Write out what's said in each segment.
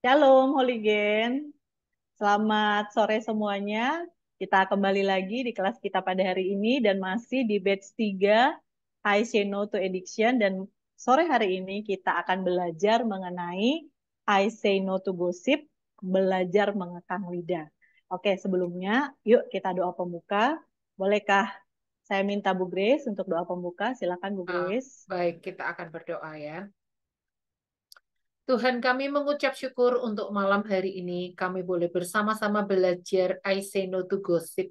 Shalom, Holigen. Selamat sore semuanya. Kita kembali lagi di kelas kita pada hari ini dan masih di batch 3 I Say No to Addiction. Dan sore hari ini kita akan belajar mengenai I Say No to Gossip, belajar mengekang lidah. Oke, sebelumnya yuk kita doa pembuka. Bolehkah saya minta Bu Grace untuk doa pembuka? Silakan Bu Ah, Grace. baik, kita akan berdoa ya. Tuhan, kami mengucap syukur untuk malam hari ini. Kami boleh bersama-sama belajar I say no to gossip.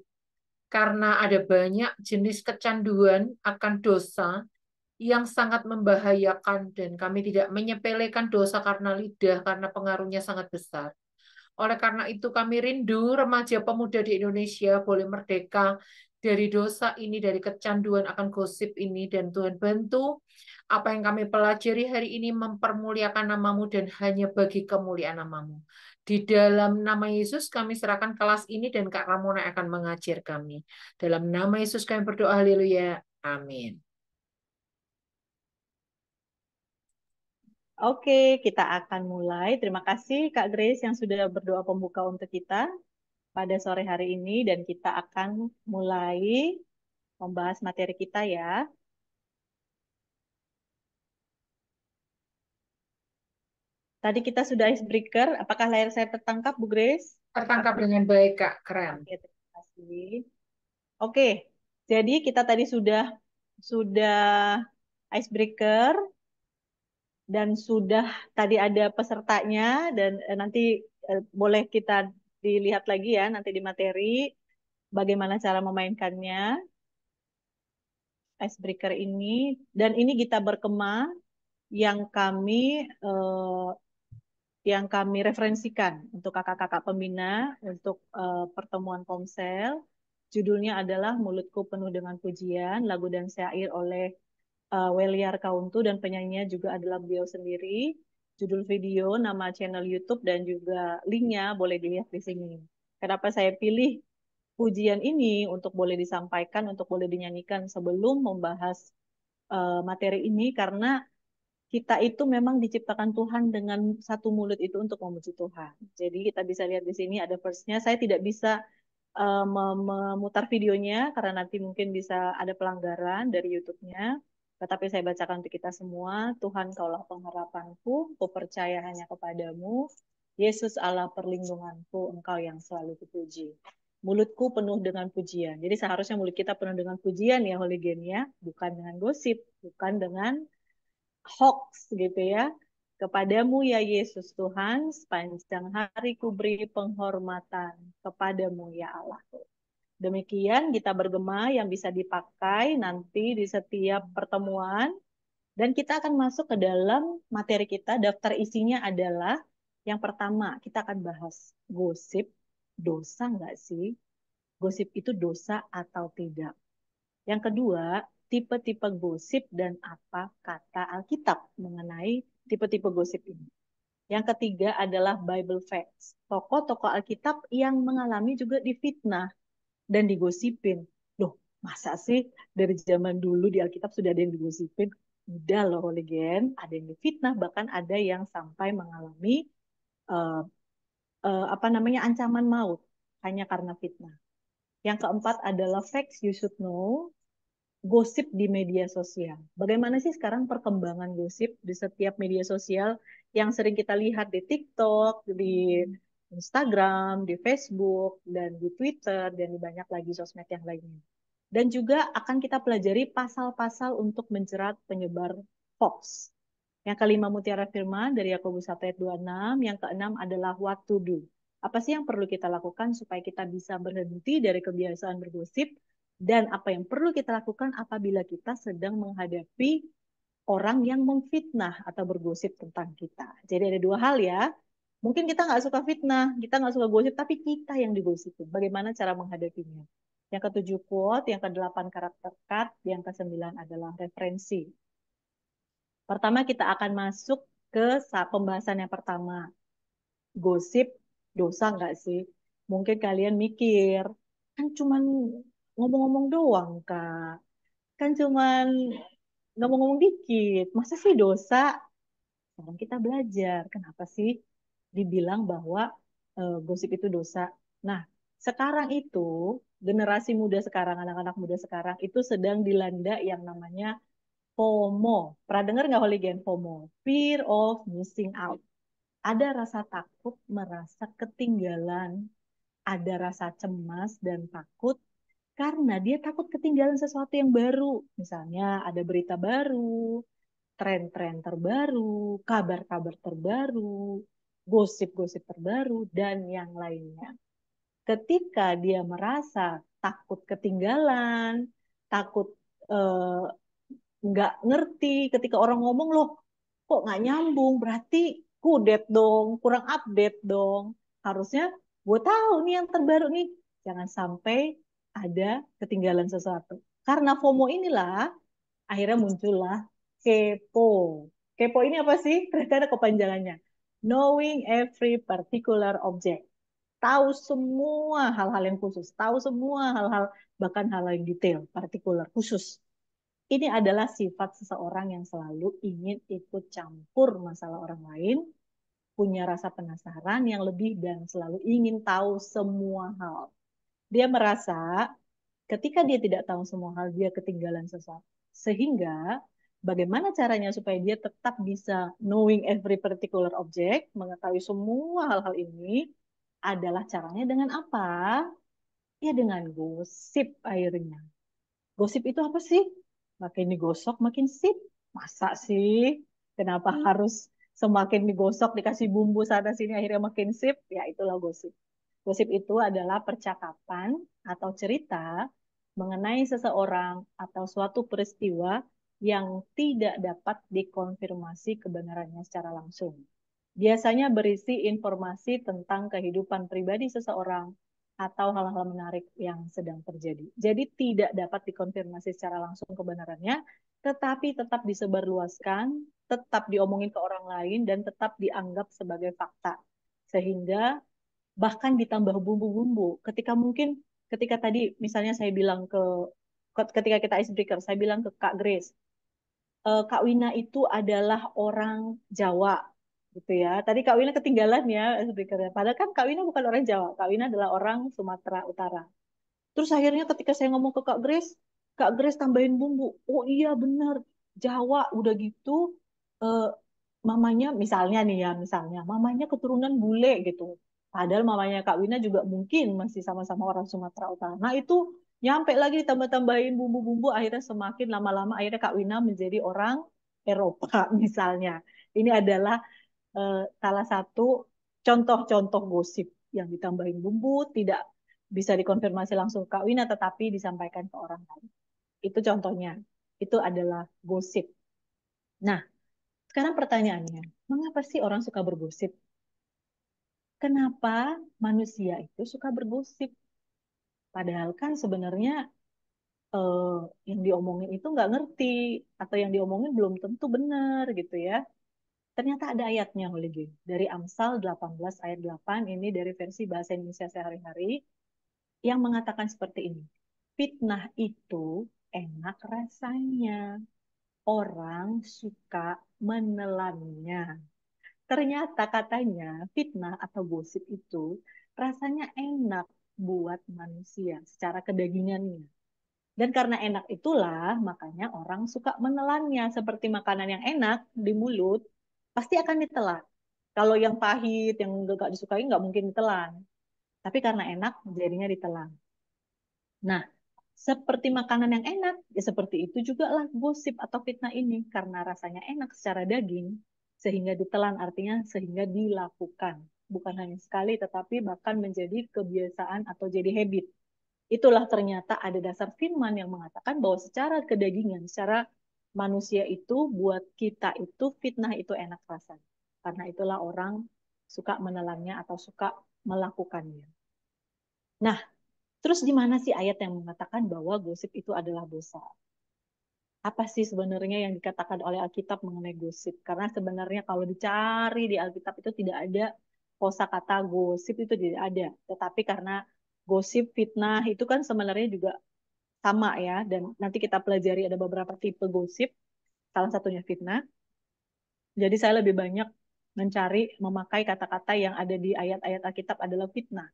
Karena ada banyak jenis kecanduan akan dosa yang sangat membahayakan dan kami tidak menyepelekan dosa karena lidah, karena pengaruhnya sangat besar. Oleh karena itu kami rindu remaja pemuda di Indonesia boleh merdeka dari dosa ini, dari kecanduan akan gosip ini. Dan Tuhan bantu apa yang kami pelajari hari ini mempermuliakan namamu dan hanya bagi kemuliaan namamu. Di dalam nama Yesus kami serahkan kelas ini dan Kak Ramona akan mengajar kami. Dalam nama Yesus kami berdoa, haleluya. Amin. Oke, kita akan mulai. Terima kasih Kak Grace yang sudah berdoa pembuka untuk kita pada sore hari ini dan kita akan mulai membahas materi kita ya. Tadi kita sudah icebreaker. Apakah layar saya tertangkap, Bu Grace? Tertangkap dengan baik, Kak. Keren. Oke, terima kasih. Oke, jadi kita tadi sudah icebreaker dan sudah tadi ada pesertanya dan nanti boleh kita dilihat lagi ya nanti di materi bagaimana cara memainkannya icebreaker ini dan ini Gita Berkema yang eh, kami referensikan untuk kakak-kakak pembina untuk pertemuan Komsel. Judulnya adalah Mulutku Penuh dengan Pujian, lagu dan syair oleh Weliar Kauntu dan penyanyinya juga adalah beliau sendiri. Judul video, nama channel YouTube dan juga linknya boleh dilihat di sini. Kenapa saya pilih pujian ini untuk boleh disampaikan, untuk boleh dinyanyikan sebelum membahas materi ini karena kita itu memang diciptakan Tuhan dengan satu mulut itu untuk memuji Tuhan. Jadi kita bisa lihat di sini ada verse-nya. Saya tidak bisa memutar videonya karena nanti mungkin bisa ada pelanggaran dari YouTube-nya. Tetapi saya bacakan untuk kita semua. Tuhan, kaulah pengharapanku, ku percaya hanya kepadamu. Yesus Allah perlindunganku, engkau yang selalu kupuji. Mulutku penuh dengan pujian. Jadi seharusnya mulut kita penuh dengan pujian ya, Holigen ya. Bukan dengan gosip, bukan dengan hoax gitu ya. Kepadamu ya Yesus Tuhan, sepanjang hari ku beri penghormatan kepadamu ya Allah. Demikian kita bergema yang bisa dipakai nanti di setiap pertemuan. Dan kita akan masuk ke dalam materi kita. Daftar isinya adalah yang pertama kita akan bahas gosip. Dosa nggak sih? Gosip itu dosa atau tidak? Yang kedua, tipe-tipe gosip dan apa kata Alkitab mengenai tipe-tipe gosip ini. Yang ketiga adalah Bible facts. Tokoh-tokoh Alkitab yang mengalami juga difitnah dan digosipin. Loh, masa sih dari zaman dulu di Alkitab sudah ada yang digosipin? Udah loh, Holigen. Ada yang difitnah, bahkan ada yang sampai mengalami uh, apa namanya ancaman maut hanya karena fitnah. Yang keempat adalah facts you should know, gosip di media sosial. Bagaimana sih sekarang perkembangan gosip di setiap media sosial yang sering kita lihat di TikTok, di Instagram, di Facebook, dan di Twitter, dan di banyak lagi sosmed yang lainnya. Dan juga akan kita pelajari pasal-pasal untuk menjerat penyebar hoax. Yang kelima mutiara firman dari Yakobus 1 ayat 26, yang keenam adalah what to do. Apa sih yang perlu kita lakukan supaya kita bisa berhenti dari kebiasaan bergosip dan apa yang perlu kita lakukan apabila kita sedang menghadapi orang yang memfitnah atau bergosip tentang kita. Jadi ada dua hal ya. Mungkin kita nggak suka fitnah, kita nggak suka gosip, tapi kita yang digosipin. Bagaimana cara menghadapinya? Yang ketujuh quote, yang kedelapan karakter cut, yang kesembilan adalah referensi. Pertama kita akan masuk ke pembahasan yang pertama. Gosip, dosa nggak sih? Mungkin kalian mikir, kan cuman ngomong-ngomong doang, Kak. Kan cuman ngomong-ngomong dikit. Masa sih dosa? Sekarang kita belajar. Kenapa sih dibilang bahwa gosip itu dosa. Nah, sekarang itu generasi muda sekarang, anak-anak muda sekarang itu sedang dilanda yang namanya FOMO. Pernah dengar nggak Holigen FOMO? Fear of missing out. Ada rasa takut merasa ketinggalan, ada rasa cemas dan takut karena dia takut ketinggalan sesuatu yang baru. Misalnya ada berita baru, tren-tren terbaru, kabar-kabar terbaru, gosip-gosip terbaru, dan yang lainnya. Ketika dia merasa takut ketinggalan, takut eh, nggak ngerti, ketika orang ngomong loh, kok nggak nyambung, berarti kudet dong, kurang update dong. Harusnya gue tahu nih yang terbaru nih, jangan sampai ada ketinggalan sesuatu. Karena FOMO inilah akhirnya muncullah kepo. Kepo ini apa sih? Ternyata ada kepanjangannya. Knowing every particular object. Tahu semua hal-hal yang khusus. Tahu semua hal-hal, bahkan hal yang detail, partikular, khusus. Ini adalah sifat seseorang yang selalu ingin ikut campur masalah orang lain, punya rasa penasaran yang lebih dan selalu ingin tahu semua hal. Dia merasa ketika dia tidak tahu semua hal, dia ketinggalan sesuatu. Sehingga bagaimana caranya supaya dia tetap bisa knowing every particular object, mengetahui semua hal-hal ini, adalah caranya dengan apa? Ya dengan gosip akhirnya. Gosip itu apa sih? Makin digosok makin sip. Masa sih? Kenapa harus semakin digosok dikasih bumbu sana sini akhirnya makin sip? Ya itulah gosip. Gosip itu adalah percakapan atau cerita mengenai seseorang atau suatu peristiwa yang tidak dapat dikonfirmasi kebenarannya secara langsung. Biasanya berisi informasi tentang kehidupan pribadi seseorang atau hal-hal menarik yang sedang terjadi. Jadi tidak dapat dikonfirmasi secara langsung kebenarannya, tetapi tetap disebarluaskan, tetap diomongin ke orang lain, dan tetap dianggap sebagai fakta. Sehingga bahkan ditambah bumbu-bumbu. Ketika tadi misalnya saya bilang ketika kita icebreaker, saya bilang ke Kak Grace, Kak Wina itu adalah orang Jawa gitu ya. Tadi Kak Wina ketinggalan ya icebreakernya. Padahal kan Kak Wina bukan orang Jawa, Kak Wina adalah orang Sumatera Utara. Terus akhirnya ketika saya ngomong ke Kak Grace tambahin bumbu. Oh iya benar, Jawa udah gitu eh, mamanya misalnya nih ya, misalnya mamanya keturunan bule gitu. Padahal mamanya Kak Wina juga mungkin masih sama-sama orang Sumatera Utara. Nah itu nyampe lagi ditambah-tambahin bumbu-bumbu akhirnya semakin lama-lama akhirnya Kak Wina menjadi orang Eropa misalnya. Ini adalah salah satu contoh-contoh gosip yang ditambahin bumbu, tidak bisa dikonfirmasi langsung ke Kak Wina, tetapi disampaikan ke orang lain. Itu contohnya. Itu adalah gosip. Nah, sekarang pertanyaannya, mengapa sih orang suka bergosip? Kenapa manusia itu suka bergosip? Padahal kan sebenarnya eh, yang diomongin itu nggak ngerti, atau yang diomongin belum tentu benar gitu ya. Ternyata ada ayatnya, Holigi. Dari Amsal 18 ayat 8, ini dari versi bahasa Indonesia sehari-hari, yang mengatakan seperti ini. Fitnah itu enak rasanya. Orang suka menelannya. Ternyata katanya fitnah atau gosip itu rasanya enak buat manusia secara kedagingannya. Dan karena enak itulah makanya orang suka menelannya. Seperti makanan yang enak di mulut, pasti akan ditelan. Kalau yang pahit, yang gak disukai, nggak mungkin ditelan. Tapi karena enak, jadinya ditelan. Nah, seperti makanan yang enak, ya seperti itu juga lah gosip atau fitnah ini. Karena rasanya enak secara daging, sehingga ditelan artinya sehingga dilakukan. Bukan hanya sekali, tetapi bahkan menjadi kebiasaan atau jadi habit. Itulah ternyata ada dasar firman yang mengatakan bahwa secara kedagingan, secara manusia itu, buat kita itu fitnah itu enak rasanya. Karena itulah orang suka menelannya atau suka melakukannya. Nah, terus di mana sih ayat yang mengatakan bahwa gosip itu adalah dosa? Apa sih sebenarnya yang dikatakan oleh Alkitab mengenai gosip? Karena sebenarnya kalau dicari di Alkitab itu tidak ada kosakata gosip itu tidak ada. Tetapi karena gosip, fitnah itu kan sebenarnya juga sama ya. Dan nanti kita pelajari ada beberapa tipe gosip. Salah satunya fitnah. Jadi saya lebih banyak memakai kata-kata yang ada di ayat-ayat Alkitab adalah fitnah.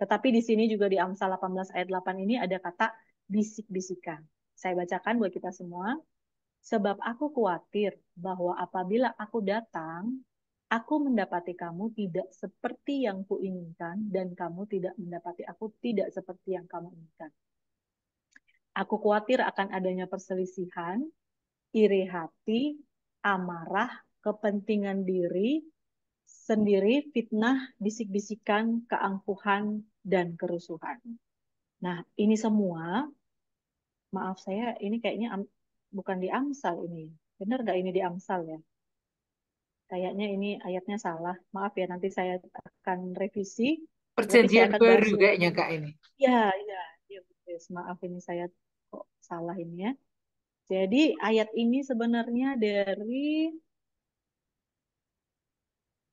Tetapi di sini juga di Amsal 18 ayat 8 ini ada kata bisik-bisikan. Saya bacakan buat kita semua. Sebab aku khawatir bahwa apabila aku datang, aku mendapati kamu tidak seperti yang kuinginkan dan kamu tidak mendapati aku tidak seperti yang kamu inginkan. Aku khawatir akan adanya perselisihan, iri hati, amarah, kepentingan diri sendiri, fitnah, bisik-bisikan, keangkuhan, dan kerusuhan. Nah, ini semua, maaf saya, ini kayaknya bukan di Amsal ini. Benar nggak ini di Amsal ya? Kayaknya ini ayatnya salah. Maaf ya, nanti saya akan revisi. Berarti saya Perjanjian akan bahas. baru kayaknya Kak ini. Ya, ya, ya, yes. Maaf ini saya kok salah ini ya. Jadi ayat ini sebenarnya dari,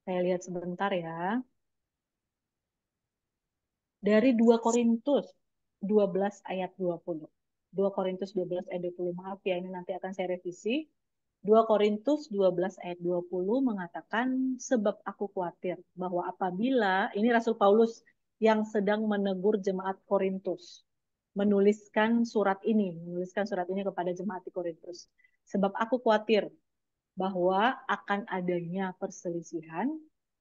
saya lihat sebentar ya, dari 2 Korintus 12 ayat 20. 2 Korintus 12 ayat 20. Maaf ya, ini nanti akan saya revisi. 2 Korintus 12 ayat 20 mengatakan, sebab aku khawatir bahwa apabila, ini Rasul Paulus yang sedang menegur jemaat Korintus, menuliskan surat ini kepada jemaat di Korintus. Sebab aku khawatir bahwa akan adanya perselisihan,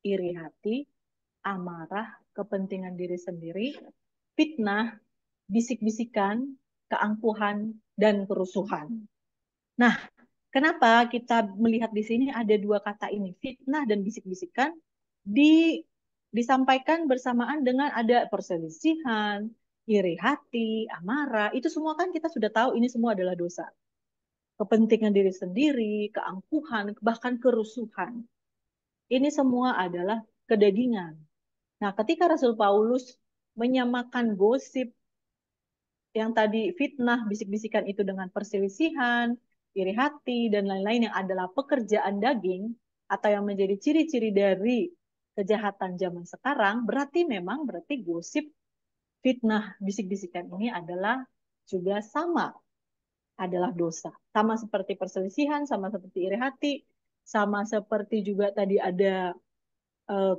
iri hati, amarah, kepentingan diri sendiri, fitnah, bisik-bisikan, keangkuhan, dan kerusuhan. Nah, kenapa kita melihat di sini ada 2 kata ini, fitnah dan bisik-bisikan, disampaikan bersamaan dengan ada perselisihan, iri hati, amarah, itu semua kan kita sudah tahu ini semua adalah dosa. Kepentingan diri sendiri, keangkuhan, bahkan kerusuhan. Ini semua adalah kedagingan. Nah, ketika Rasul Paulus menyamakan gosip yang tadi fitnah, bisik-bisikan itu dengan perselisihan, iri hati, dan lain-lain yang adalah pekerjaan daging, atau yang menjadi ciri-ciri dari kejahatan zaman sekarang, berarti gosip, fitnah, bisik-bisikan ini adalah juga sama, adalah dosa. Sama seperti perselisihan, sama seperti iri hati, sama seperti juga tadi ada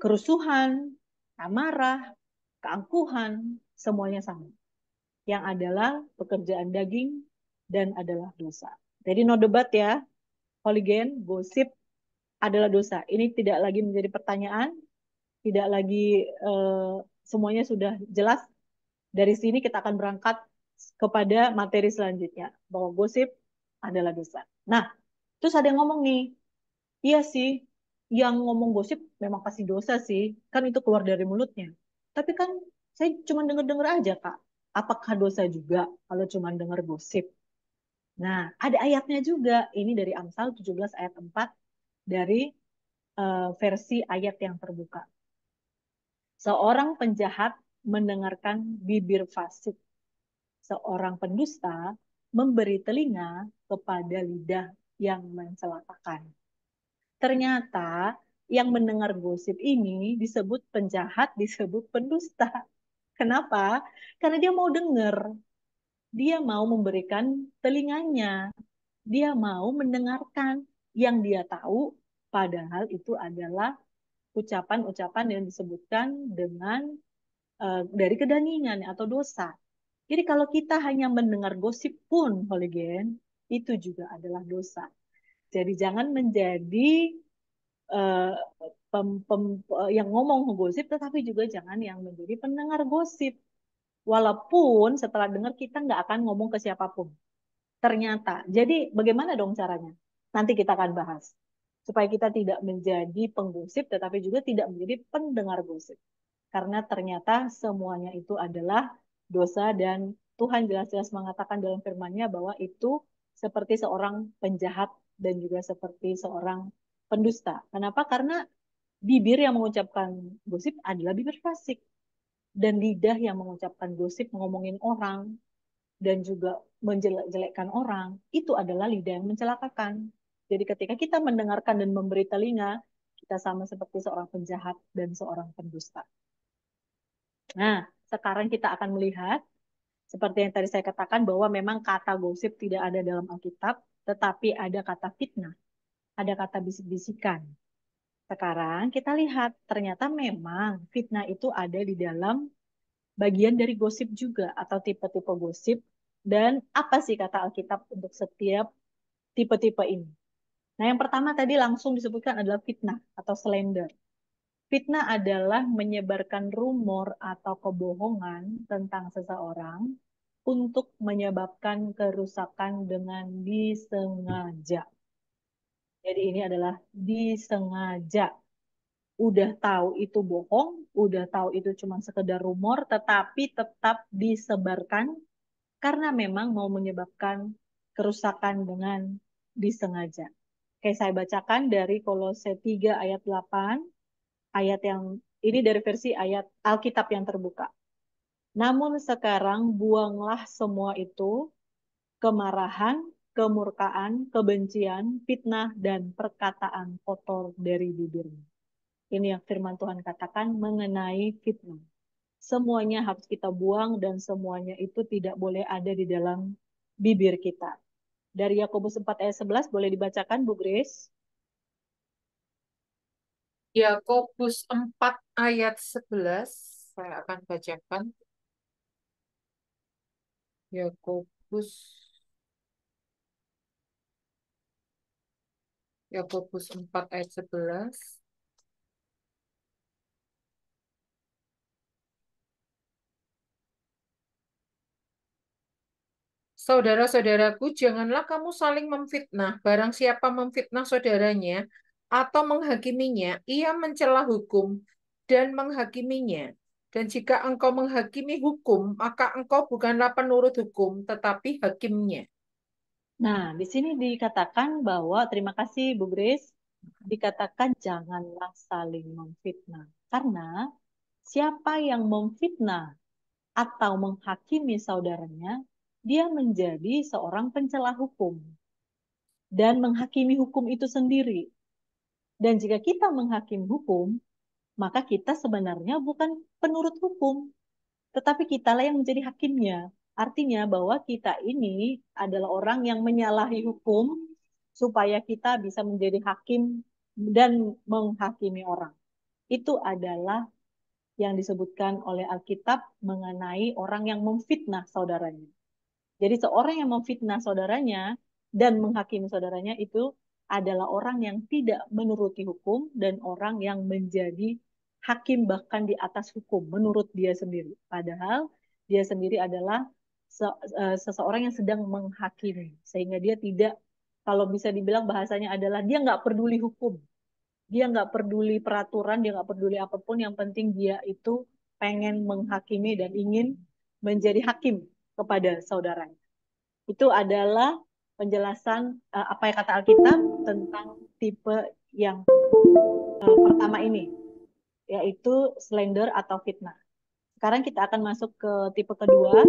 kerusuhan, amarah, keangkuhan, semuanya sama. Yang adalah pekerjaan daging dan adalah dosa. Jadi no debat ya, holigen, gosip adalah dosa. Ini tidak lagi menjadi pertanyaan, tidak lagi eh, semuanya sudah jelas. Dari sini kita akan berangkat kepada materi selanjutnya, bahwa gosip adalah dosa. Nah, terus ada yang ngomong nih, iya sih, yang ngomong gosip memang pasti dosa sih, kan itu keluar dari mulutnya. Tapi kan saya cuma dengar-dengar aja, Kak. Apakah dosa juga kalau cuma dengar gosip? Nah, ada ayatnya juga. Ini dari Amsal 17 ayat 4 dari versi ayat yang terbuka. Seorang penjahat mendengarkan bibir fasik. Seorang pendusta memberi telinga kepada lidah yang mencelakakan. Ternyata yang mendengar gosip ini disebut penjahat, disebut pendusta. Kenapa? Karena dia mau dengar, dia mau memberikan telinganya, dia mau mendengarkan yang dia tahu, padahal itu adalah ucapan-ucapan yang disebutkan dengan dari kedagingan atau dosa. Jadi kalau kita hanya mendengar gosip pun, Holigen, itu juga adalah dosa. Jadi jangan menjadi uh, yang ngomong gosip, tetapi juga jangan yang menjadi pendengar gosip. Walaupun setelah dengar kita nggak akan ngomong ke siapapun. Ternyata. Jadi bagaimana dong caranya? Nanti kita akan bahas. Supaya kita tidak menjadi penggosip, tetapi juga tidak menjadi pendengar gosip. Karena ternyata semuanya itu adalah dosa dan Tuhan jelas-jelas mengatakan dalam firman-Nya bahwa itu seperti seorang penjahat dan juga seperti seorang pendusta. Kenapa? Karena bibir yang mengucapkan gosip adalah bibir fasik. Dan lidah yang mengucapkan gosip, ngomongin orang, dan juga menjelek-jelekkan orang, itu adalah lidah yang mencelakakan. Jadi ketika kita mendengarkan dan memberi telinga, kita sama seperti seorang penjahat dan seorang pendusta. Nah, sekarang kita akan melihat, seperti yang tadi saya katakan, bahwa memang kata gosip tidak ada dalam Alkitab, tetapi ada kata fitnah, ada kata bisik-bisikan. Sekarang kita lihat, ternyata memang fitnah itu ada di dalam bagian dari gosip juga atau tipe-tipe gosip. Dan apa sih kata Alkitab untuk setiap tipe-tipe ini? Nah, yang pertama tadi langsung disebutkan adalah fitnah atau slander. Fitnah adalah menyebarkan rumor atau kebohongan tentang seseorang untuk menyebabkan kerusakan dengan disengaja. Jadi ini adalah disengaja. Udah tahu itu bohong, udah tahu itu cuma sekedar rumor, tetapi tetap disebarkan karena memang mau menyebabkan kerusakan dengan disengaja. Oke, saya bacakan dari Kolose 3 ayat 8, ayat yang ini dari versi ayat Alkitab yang terbuka. Namun sekarang buanglah semua itu, kemarahan, kemurkaan, kebencian, fitnah, dan perkataan kotor dari bibirmu. Ini yang firman Tuhan katakan mengenai fitnah. Semuanya harus kita buang dan semuanya itu tidak boleh ada di dalam bibir kita. Dari Yakobus 4 ayat 11 boleh dibacakan Bu Grace? Yakobus 4 ayat 11 saya akan bacakan. Yakobus Yakobus 4 ayat 11. Saudara-saudaraku, janganlah kamu saling memfitnah. Barang siapa memfitnah saudaranya atau menghakiminya, ia mencela hukum dan menghakiminya. Dan jika engkau menghakimi hukum, maka engkau bukanlah penurut hukum, tetapi hakimnya. Nah, di sini dikatakan bahwa, terima kasih Bu Grace, dikatakan janganlah saling memfitnah. Karena siapa yang memfitnah atau menghakimi saudaranya, dia menjadi seorang pencela hukum dan menghakimi hukum itu sendiri. Dan jika kita menghakimi hukum, maka kita sebenarnya bukan penurut hukum, tetapi kitalah yang menjadi hakimnya. Artinya bahwa kita ini adalah orang yang menyalahi hukum supaya kita bisa menjadi hakim dan menghakimi orang. Itu adalah yang disebutkan oleh Alkitab mengenai orang yang memfitnah saudaranya. Jadi seorang yang memfitnah saudaranya dan menghakimi saudaranya itu adalah orang yang tidak menuruti hukum dan orang yang menjadi hakim bahkan di atas hukum menurut dia sendiri. Padahal dia sendiri adalah seseorang yang sedang menghakimi sehingga dia tidak, kalau bisa dibilang bahasanya adalah dia nggak peduli hukum, dia nggak peduli peraturan, dia nggak peduli apapun, yang penting dia itu pengen menghakimi dan ingin menjadi hakim kepada saudaranya. Itu adalah penjelasan apa yang kata Alkitab tentang tipe yang pertama ini, yaitu slander atau fitnah. Sekarang kita akan masuk ke tipe kedua,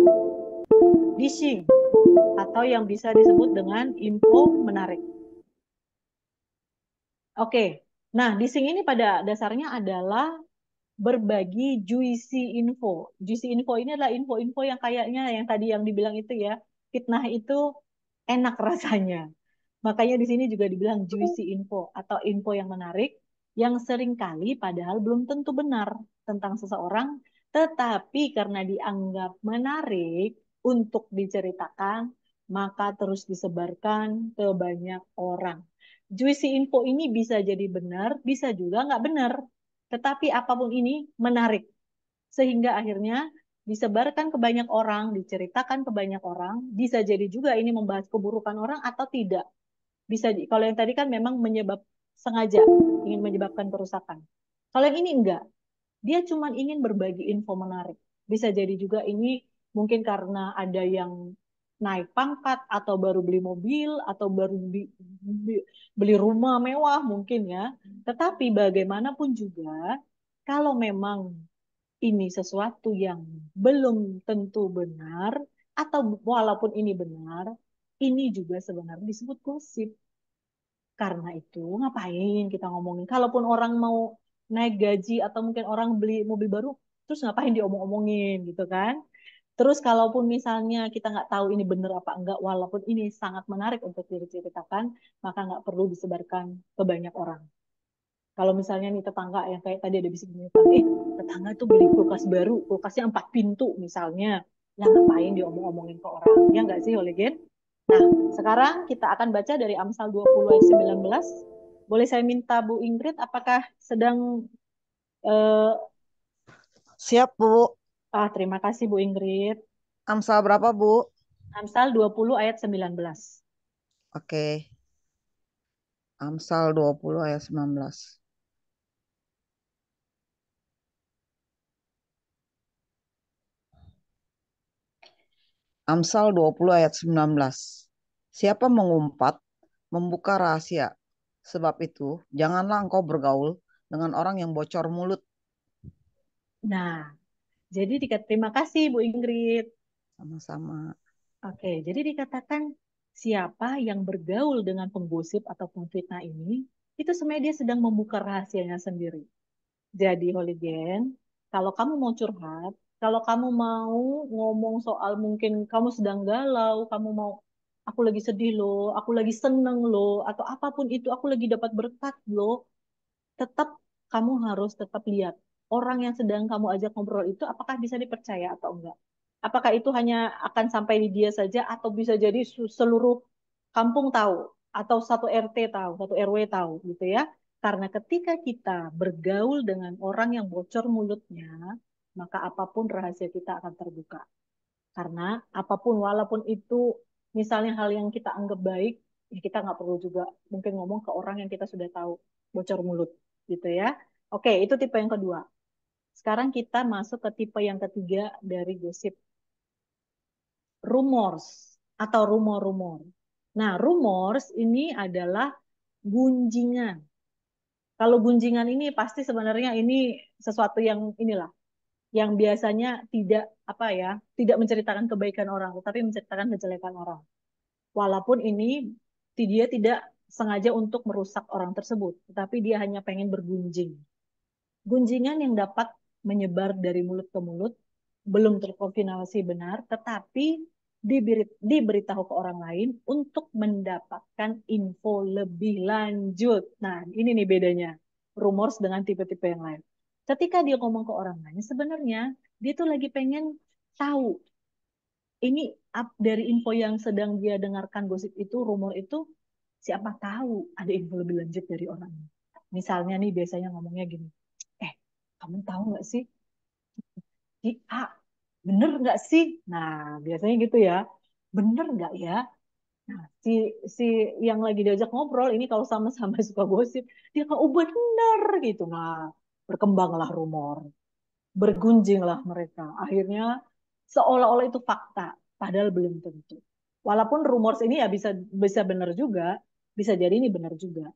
dishing, atau yang bisa disebut dengan info menarik. Oke, nah dishing ini pada dasarnya adalah berbagi juicy info. Juicy info ini adalah info-info yang kayaknya yang tadi yang dibilang itu ya, fitnah itu enak rasanya. Makanya di sini juga dibilang juicy info atau info yang menarik yang seringkali padahal belum tentu benar tentang seseorang, tetapi karena dianggap menarik untuk diceritakan, maka terus disebarkan ke banyak orang. Juicy info ini bisa jadi benar, bisa juga nggak benar. Tetapi apapun ini menarik. Sehingga akhirnya disebarkan ke banyak orang, diceritakan ke banyak orang, bisa jadi juga ini membahas keburukan orang atau tidak. Bisa, kalau yang tadi kan memang sengaja ingin menyebabkan kerusakan. Kalau yang ini enggak, dia cuma ingin berbagi info menarik. Bisa jadi juga ini mungkin karena ada yang naik pangkat atau baru beli mobil atau baru beli rumah mewah mungkin ya. Tetapi bagaimanapun juga kalau memang ini sesuatu yang belum tentu benar atau walaupun ini benar, ini juga sebenarnya disebut gosip. Karena itu ngapain kita ngomongin? Kalaupun orang mau naik gaji atau mungkin orang beli mobil baru, terus ngapain diomong-omongin gitu kan? Terus kalaupun misalnya kita nggak tahu ini benar apa enggak, walaupun ini sangat menarik untuk diceritakan, maka nggak perlu disebarkan ke banyak orang. Kalau misalnya nih tetangga yang kayak tadi ada bisik-bisikan, tetangga tuh beli kulkas baru, kulkasnya 4 pintu misalnya. Ya ngapain diomong-omongin ke orang? Ya nggak sih, Oligen? Nah, sekarang kita akan baca dari Amsal 20 ayat 19. Boleh saya minta Bu Ingrid, apakah sedang... eh, Siap, Bu. terima kasih Bu Ingrid. Amsal berapa, Bu? Amsal 20 ayat 19. Oke. Amsal 20 ayat 19. Amsal 20 ayat 19. Siapa mengumpat, membuka rahasia. Sebab itu, janganlah engkau bergaul dengan orang yang bocor mulut. Nah, jadi terima kasih Bu Ingrid. Sama-sama. Oke, jadi dikatakan siapa yang bergaul dengan penggosip atau pemfitnah ini, itu sebenarnya dia sedang membuka rahasianya sendiri. Jadi, Holigen, kalau kamu mau curhat, kalau kamu mau ngomong soal mungkin kamu sedang galau, kamu mau, aku lagi sedih loh, aku lagi seneng loh, atau apapun itu, aku lagi dapat berkat loh, tetap kamu harus tetap lihat orang yang sedang kamu ajak ngobrol itu apakah bisa dipercaya atau enggak. Apakah itu hanya akan sampai di dia saja atau bisa jadi seluruh kampung tahu atau satu RT tahu, satu RW tahu gitu ya. Karena ketika kita bergaul dengan orang yang bocor mulutnya, maka apapun rahasia kita akan terbuka. Karena apapun, walaupun itu misalnya hal yang kita anggap baik, ya kita nggak perlu juga mungkin ngomong ke orang yang kita sudah tahu bocor mulut, gitu ya. Oke, itu tipe yang kedua. Sekarang kita masuk ke tipe yang ketiga dari gosip, rumors atau rumor-rumor. Nah, rumors ini adalah gunjingan. Kalau gunjingan ini pasti sebenarnya ini sesuatu yang inilah, yang biasanya tidak apa ya, tidak menceritakan kebaikan orang, tetapi menceritakan kejelekan orang. Walaupun ini dia tidak sengaja untuk merusak orang tersebut, tetapi dia hanya pengen bergunjing. Gunjingan yang dapat menyebar dari mulut ke mulut, belum terkonfirmasi benar, tetapi diberitahu ke orang lain untuk mendapatkan info lebih lanjut. Nah, ini nih bedanya rumors dengan tipe-tipe yang lain. Ketika dia ngomong ke orang lain, sebenarnya dia tuh lagi pengen tahu ini dari info yang sedang dia dengarkan gosip itu, rumor itu, siapa tahu ada info lebih lanjut dari orang ini. Misalnya nih biasanya ngomongnya gini, kamu tahu nggak sih, si A, bener nggak sih? Nah, biasanya gitu ya, bener nggak ya? Nah, si si yang lagi diajak ngobrol ini kalau sama-sama suka gosip, dia kan, oh bener gitu. Nah, berkembanglah rumor, bergunjinglah mereka. Akhirnya seolah-olah itu fakta, padahal belum tentu. Walaupun rumors ini ya bisa bisa benar juga, bisa jadi ini benar juga.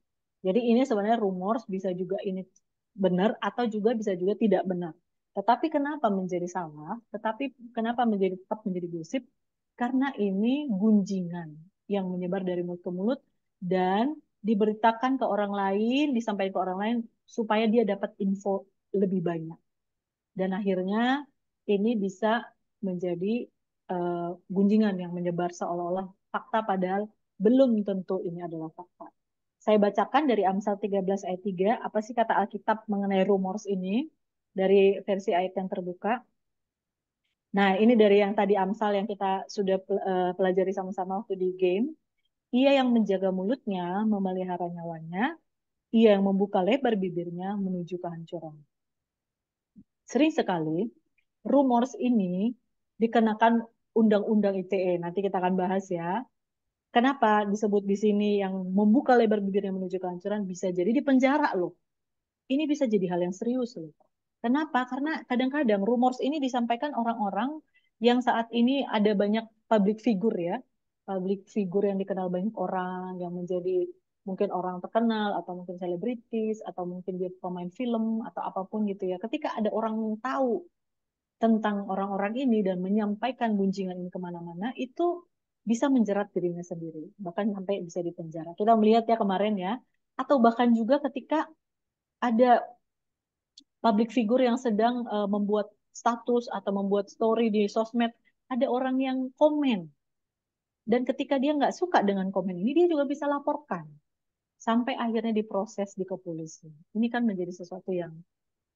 Jadi ini sebenarnya rumors bisa juga ini benar atau juga bisa juga tidak benar. Tetapi kenapa menjadi salah? Tetapi kenapa menjadi tetap menjadi gosip? Karena ini gunjingan yang menyebar dari mulut ke mulut dan diberitakan ke orang lain, disampaikan ke orang lain supaya dia dapat info lebih banyak. Dan akhirnya ini bisa menjadi gunjingan yang menyebar seolah-olah fakta padahal belum tentu ini adalah fakta. Saya bacakan dari Amsal 13 ayat 3, apa sih kata Alkitab mengenai rumors ini dari versi ayat yang terbuka. Nah, ini dari yang tadi Amsal yang kita sudah pelajari sama-sama waktu di game. Ia yang menjaga mulutnya, memelihara nyawanya, ia yang membuka lebar bibirnya menuju kehancuran. Sering sekali rumors ini dikenakan undang-undang ITE. Nanti kita akan bahas ya. Kenapa disebut di sini yang membuka lebar bibirnya menuju kehancuran bisa jadi di penjara loh. Ini bisa jadi hal yang serius loh. Kenapa? Karena kadang-kadang rumors ini disampaikan orang-orang yang saat ini ada banyak public figure ya. Public figure yang dikenal banyak orang, yang menjadi mungkin orang terkenal, atau mungkin selebritis, atau mungkin dia pemain film, atau apapun gitu ya. Ketika ada orang yang tahu tentang orang-orang ini dan menyampaikan gunjingan ini kemana-mana, itu bisa menjerat dirinya sendiri, bahkan sampai bisa dipenjara. Kita melihat ya kemarin ya, atau bahkan juga ketika ada public figure yang sedang membuat status atau membuat story di sosmed, ada orang yang komen. Dan ketika dia nggak suka dengan komen ini, dia juga bisa laporkan. sampai akhirnya diproses di kepolisian. Ini kan menjadi sesuatu yang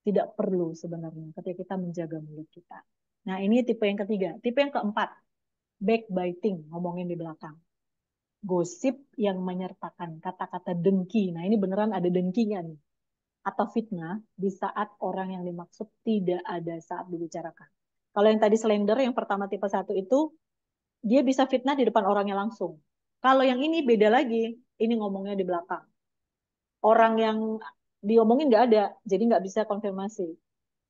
tidak perlu sebenarnya ketika kita menjaga mulut kita. Nah, ini tipe yang ketiga. Tipe yang keempat, backbiting, ngomongin di belakang. Gosip yang menyertakan kata-kata dengki. Nah, ini beneran ada dengkinya nih. Atau fitnah di saat orang yang dimaksud tidak ada saat dibicarakan. Kalau yang tadi slender, yang pertama tipe satu itu, dia bisa fitnah di depan orangnya langsung. Kalau yang ini beda lagi, ini ngomongnya di belakang. Orang yang diomongin nggak ada, jadi nggak bisa konfirmasi.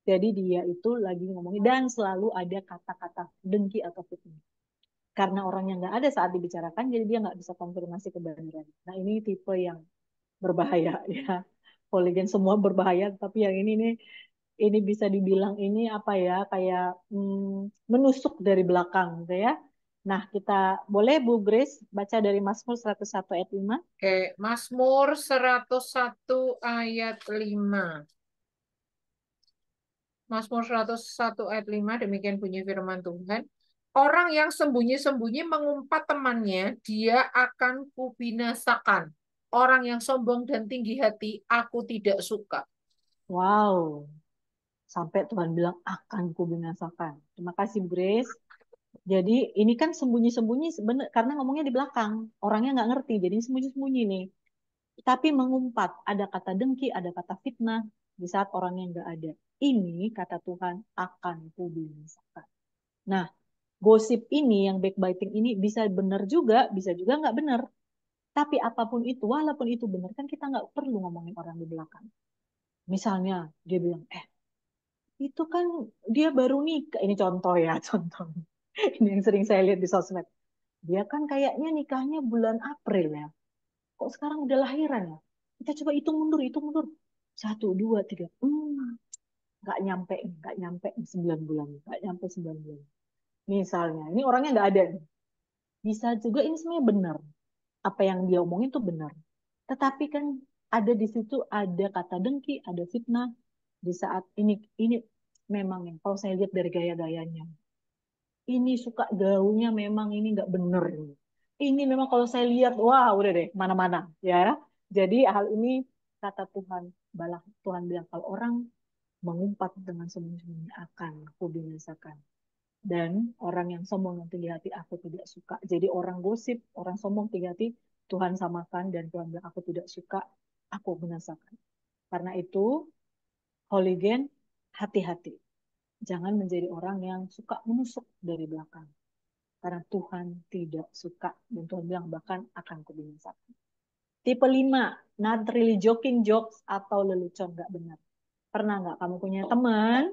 Jadi dia itu lagi ngomongin dan selalu ada kata-kata dengki atau fitnah. Karena orangnya nggak ada saat dibicarakan, jadi dia nggak bisa konfirmasi kebenaran. Nah ini tipe yang berbahaya ya. Poligen semua berbahaya, tapi yang ini nih ini bisa dibilang ini apa ya kayak menusuk dari belakang gitu ya. Nah, kita boleh Bu Grace baca dari Mazmur 101 ayat 5. Oke, Mazmur 101 ayat 5. Mazmur 101 ayat 5, demikian bunyi firman Tuhan. Orang yang sembunyi-sembunyi mengumpat temannya, dia akan kubinasakan. Orang yang sombong dan tinggi hati, aku tidak suka. Wow, sampai Tuhan bilang akan kubinasakan. Terima kasih Bu Grace. Jadi ini kan sembunyi-sembunyi sebenarnya karena ngomongnya di belakang. Orangnya nggak ngerti, jadi sembunyi-sembunyi nih. Tapi mengumpat, ada kata dengki, ada kata fitnah di saat orangnya nggak ada. Ini kata Tuhan akan kubinasakan. Nah, gosip ini, yang backbiting ini bisa benar juga, bisa juga nggak benar. Tapi apapun itu, walaupun itu benar, kan kita nggak perlu ngomongin orang di belakang. Misalnya, dia bilang, itu kan dia baru nikah. Ini contoh ya, contoh. Ini yang sering saya lihat di sosmed. Dia kan kayaknya nikahnya bulan April ya. Kok sekarang udah lahiran ya? Kita coba hitung mundur, hitung mundur. Satu, dua, tiga. Nggak nyampe 9 bulan. Nggak nyampe 9 bulan. Misalnya, ini orangnya nggak ada. Bisa juga ini sebenarnya benar. Apa yang dia omongin itu benar. Tetapi kan ada di situ ada kata dengki, ada fitnah di saat ini memang ya. Kalau saya lihat dari gaya-gayanya, ini suka gaulnya memang ini nggak benar. Ini memang kalau saya lihat, wah udah deh mana-mana ya. Jadi hal ini kata Tuhan, balah Tuhan bilang kalau orang mengumpat dengan sembunyi-sembunyi akan aku binasakan. Dan orang yang sombong dan tinggi hati aku tidak suka. Jadi orang gosip, orang sombong tinggi hati, Tuhan samakan dan Tuhan bilang aku tidak suka, aku binasakan. Karena itu, Holigen, hati-hati. Jangan menjadi orang yang suka menusuk dari belakang. Karena Tuhan tidak suka. Dan Tuhan bilang bahkan akan kubinasakan. Tipe 5, not really joking jokes atau lelucon gak benar. Pernah nggak kamu punya teman,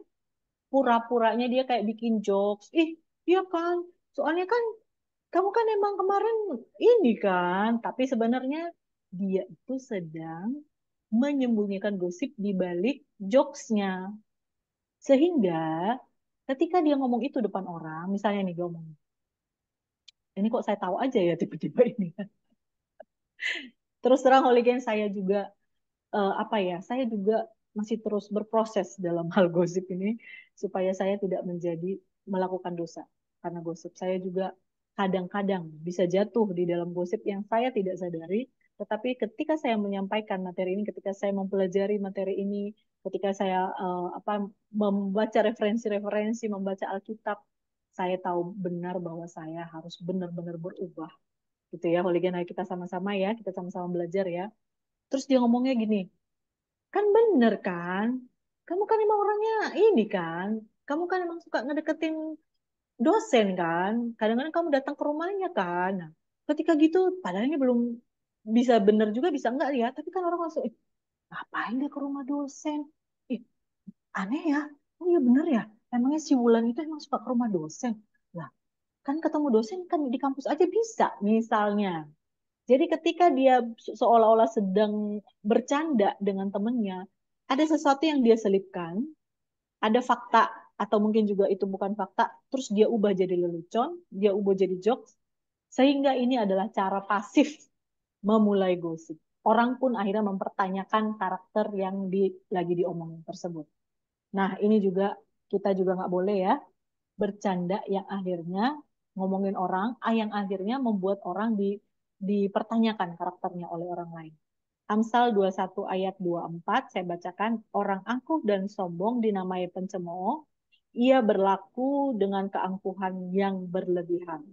pura-puranya dia kayak bikin jokes. Iya kan, soalnya kan kamu kan emang kemarin ini kan, tapi sebenarnya dia itu sedang menyembunyikan gosip di balik jokesnya. Sehingga ketika dia ngomong itu depan orang, misalnya nih dia ngomong, ini kok saya tahu aja ya tiba-tiba ini. Terus terang Holigen saya juga apa ya, saya juga masih terus berproses dalam hal gosip ini supaya saya tidak menjadi melakukan dosa karena gosip. Saya juga kadang-kadang bisa jatuh di dalam gosip yang saya tidak sadari, tetapi ketika saya menyampaikan materi ini, ketika saya mempelajari materi ini, ketika saya apa membaca referensi-referensi, membaca Alkitab, saya tahu benar bahwa saya harus benar-benar berubah. Gitu ya, Holigan, ayo kita sama-sama ya, kita sama-sama belajar ya. Terus dia ngomongnya gini, kan bener kan? Kamu kan emang orangnya ini kan? Kamu kan emang suka ngedeketin dosen kan? Kadang-kadang kamu datang ke rumahnya kan? Nah, ketika gitu, padahal ini belum bisa bener juga, bisa enggak ya? Tapi kan orang langsung, ngapain dia ke rumah dosen? Ih, aneh ya. Oh iya bener ya. Emangnya si Wulan itu emang suka ke rumah dosen? Lah, kan ketemu dosen kan di kampus aja bisa, misalnya. Jadi ketika dia seolah-olah sedang bercanda dengan temennya, ada sesuatu yang dia selipkan, ada fakta atau mungkin juga itu bukan fakta, terus dia ubah jadi lelucon, dia ubah jadi jokes, sehingga ini adalah cara pasif memulai gosip. Orang pun akhirnya mempertanyakan karakter yang lagi diomongin tersebut. Nah, ini juga kita juga nggak boleh ya bercanda yang akhirnya ngomongin orang, yang akhirnya membuat orang dipertanyakan karakternya oleh orang lain. Amsal 21 ayat 24, saya bacakan, orang angkuh dan sombong dinamai pencemooh, ia berlaku dengan keangkuhan yang berlebihan.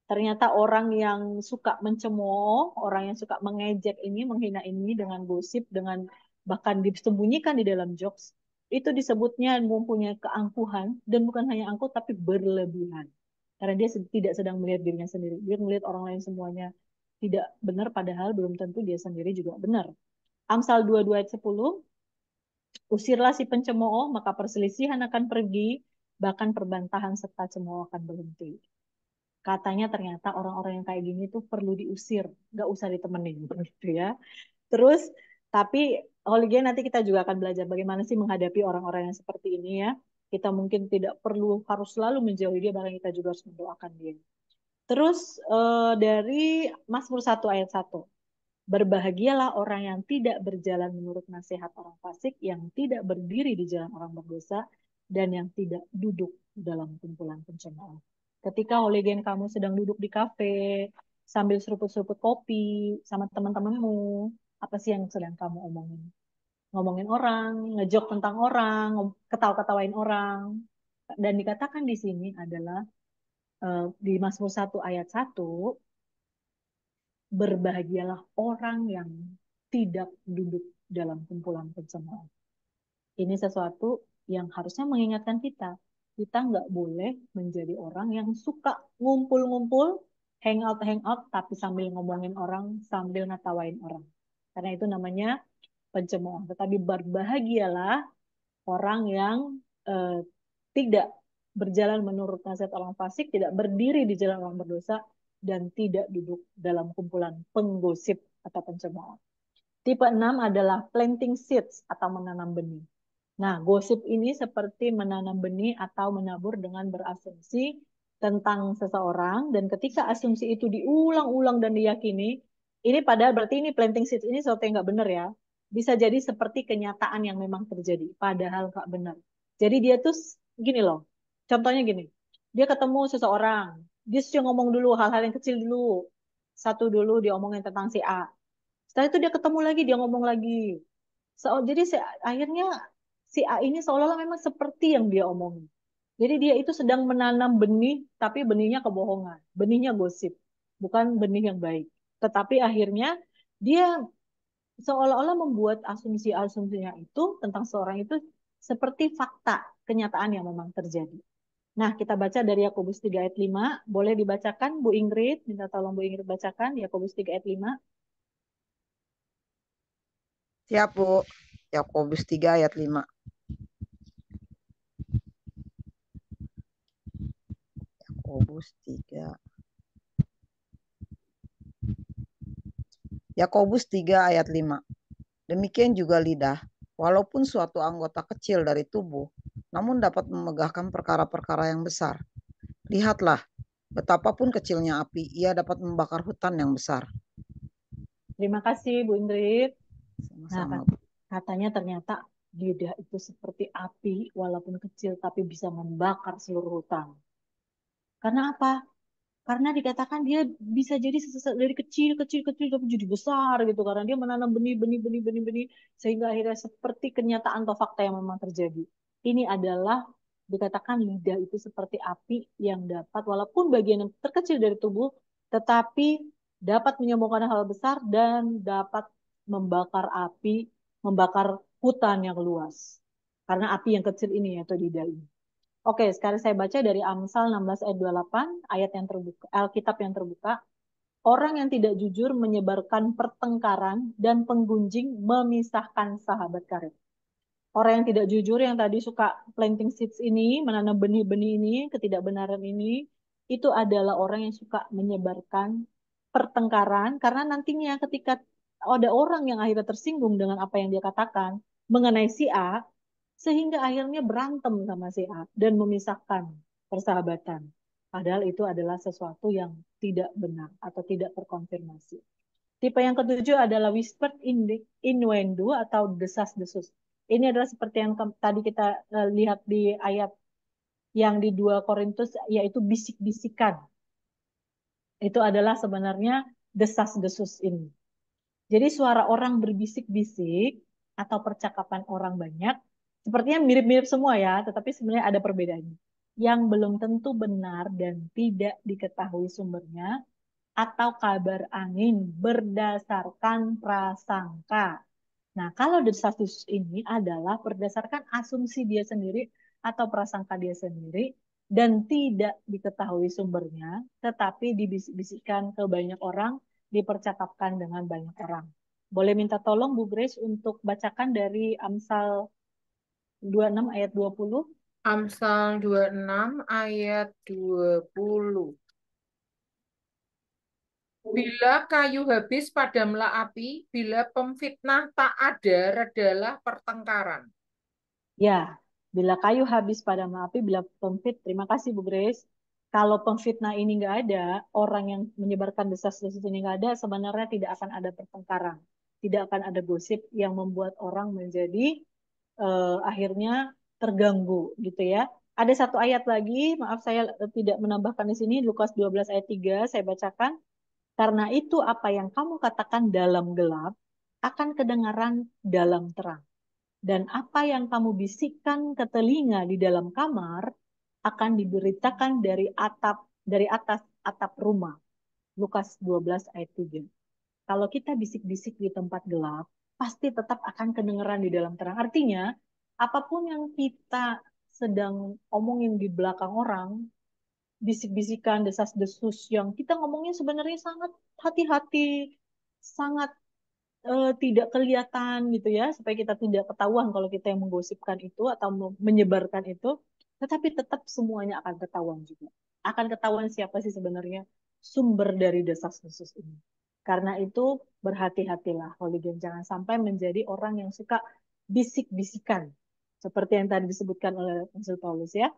Ternyata orang yang suka mencemooh, orang yang suka mengejek ini, menghina ini dengan gosip, dengan bahkan disembunyikan di dalam jokes, itu disebutnya mempunyai keangkuhan, dan bukan hanya angkuh, tapi berlebihan. Karena dia tidak sedang melihat dirinya sendiri. Dia melihat orang lain semuanya tidak benar, padahal belum tentu dia sendiri juga benar. Amsal 22 ayat 10, usirlah si pencemooh, maka perselisihan akan pergi, bahkan perbantahan serta cemooh akan berhenti. Katanya ternyata orang-orang yang kayak gini tuh perlu diusir, nggak usah ditemenin gitu ya. Terus, tapi Holigen nanti kita juga akan belajar bagaimana sih menghadapi orang-orang yang seperti ini ya. Kita mungkin tidak perlu harus selalu menjauhi dia, bahkan kita juga harus mendoakan dia. Terus dari Mazmur 1 ayat 1. Berbahagialah orang yang tidak berjalan menurut nasihat orang fasik, yang tidak berdiri di jalan orang berdosa, dan yang tidak duduk dalam kumpulan pencemooh. Ketika Holigen kamu sedang duduk di kafe, sambil seruput-seruput kopi sama teman-temanmu, apa sih yang sedang kamu omongin? Ngomongin orang, ngejok tentang orang, ketawa-ketawain orang. Dan dikatakan di sini adalah di Mazmur 1 ayat 1, berbahagialah orang yang tidak duduk dalam kumpulan pencemooh. Ini sesuatu yang harusnya mengingatkan kita. Kita nggak boleh menjadi orang yang suka ngumpul-ngumpul, hangout-hangout, tapi sambil ngomongin orang, sambil ngatawain orang. Karena itu namanya pencemooh. Tetapi berbahagialah orang yang eh, tidak berjalan menurut nasihat orang fasik, tidak berdiri di jalan orang berdosa, dan tidak duduk dalam kumpulan penggosip atau pencemooh. Tipe 6 adalah planting seeds atau menanam benih. Nah, gosip ini seperti menanam benih atau menabur dengan berasumsi tentang seseorang, dan ketika asumsi itu diulang-ulang dan diyakini, ini padahal berarti ini planting seeds ini sesuatu yang nggak benar ya. Bisa jadi seperti kenyataan yang memang terjadi, padahal nggak benar. Jadi dia tuh gini loh, contohnya gini, dia ketemu seseorang, dia sudah ngomong dulu hal-hal yang kecil dulu, satu dulu dia omongin tentang si A. Setelah itu dia ketemu lagi, dia ngomong lagi. Jadi akhirnya si A ini seolah-olah memang seperti yang dia omongin. Jadi dia itu sedang menanam benih, tapi benihnya kebohongan, benihnya gosip, bukan benih yang baik. Tetapi akhirnya dia seolah-olah membuat asumsi-asumsinya itu tentang seorang itu seperti fakta, kenyataan yang memang terjadi. Nah, kita baca dari Yakobus 3 ayat 5. Boleh dibacakan, Bu Ingrid? Minta tolong Bu Ingrid bacakan Yakobus 3 ayat 5. Siap, Bu. Yakobus 3 ayat 5. Yakobus 3. Yakobus 3 ayat 5. Demikian juga lidah, walaupun suatu anggota kecil dari tubuh, namun dapat memegahkan perkara-perkara yang besar. Lihatlah, betapapun kecilnya api, ia dapat membakar hutan yang besar. Terima kasih, Bu Ingrid. Nah, Sama-sama. katanya ternyata lidah itu seperti api, walaupun kecil, tapi bisa membakar seluruh hutan. Karena apa? Karena dikatakan dia bisa jadi dari kecil, kecil, kecil, tapi jadi besar gitu. Karena dia menanam benih, benih, benih, benih, benih, sehingga akhirnya seperti kenyataan atau fakta yang memang terjadi. Ini adalah dikatakan lidah itu seperti api yang dapat, walaupun bagian yang terkecil dari tubuh, tetapi dapat menyembuhkan hal besar dan dapat membakar api, membakar hutan yang luas. Karena api yang kecil ini yaitu lidah ini. Oke, sekarang saya baca dari Amsal 16 ayat 28, ayat yang terbuka, Alkitab yang terbuka. Orang yang tidak jujur menyebarkan pertengkaran dan penggunjing memisahkan sahabat karib. Orang yang tidak jujur yang tadi suka planting seeds ini, menanam benih-benih ini, ketidakbenaran ini, itu adalah orang yang suka menyebarkan pertengkaran karena nantinya ketika ada orang yang akhirnya tersinggung dengan apa yang dia katakan mengenai si A, sehingga akhirnya berantem sama si A dan memisahkan persahabatan. Padahal itu adalah sesuatu yang tidak benar atau tidak terkonfirmasi. Tipe yang ketujuh adalah whispered innuendo atau desas-desus. Ini adalah seperti yang tadi kita lihat di ayat yang di 2 Korintus, yaitu bisik-bisikan. Itu adalah sebenarnya desas-desus ini. Jadi suara orang berbisik-bisik atau percakapan orang banyak, sepertinya mirip-mirip semua ya, tetapi sebenarnya ada perbedaannya. Yang belum tentu benar dan tidak diketahui sumbernya, atau kabar angin berdasarkan prasangka. Nah, kalau desas-desus ini adalah berdasarkan asumsi dia sendiri atau prasangka dia sendiri dan tidak diketahui sumbernya, tetapi dibisik-bisikkan ke banyak orang, dipercakapkan dengan banyak orang. Boleh minta tolong Bu Grace untuk bacakan dari Amsal 26 ayat 20. Amsal 26 ayat 20. Bila kayu habis padamlah api, bila pemfitnah tak ada redalah pertengkaran. Ya, bila kayu habis padam api, bila pemfit, terima kasih Bu Grace. Kalau pemfitnah ini nggak ada, orang yang menyebarkan desas-desus ini nggak ada, sebenarnya tidak akan ada pertengkaran. Tidak akan ada gosip yang membuat orang menjadi akhirnya terganggu gitu ya. Ada satu ayat lagi, maaf saya tidak menambahkan di sini, Lukas 12 ayat 3, saya bacakan. Karena itu apa yang kamu katakan dalam gelap akan kedengaran dalam terang. Dan apa yang kamu bisikkan ke telinga di dalam kamar akan diberitakan dari atas atap rumah. Lukas 12 ayat 3. Kalau kita bisik-bisik di tempat gelap, pasti tetap akan kedengaran di dalam terang. Artinya, apapun yang kita sedang omongin di belakang orang, bisik-bisikan, desas-desus yang kita ngomongnya sebenarnya sangat hati-hati, sangat tidak kelihatan gitu ya, supaya kita tidak ketahuan kalau kita yang menggosipkan itu atau menyebarkan itu, tetapi tetap semuanya akan ketahuan juga. Akan ketahuan siapa sih sebenarnya sumber dari desas-desus ini. Karena itu berhati-hatilah, Hooligan, jangan sampai menjadi orang yang suka bisik-bisikan, seperti yang tadi disebutkan oleh Rasul Paulus ya.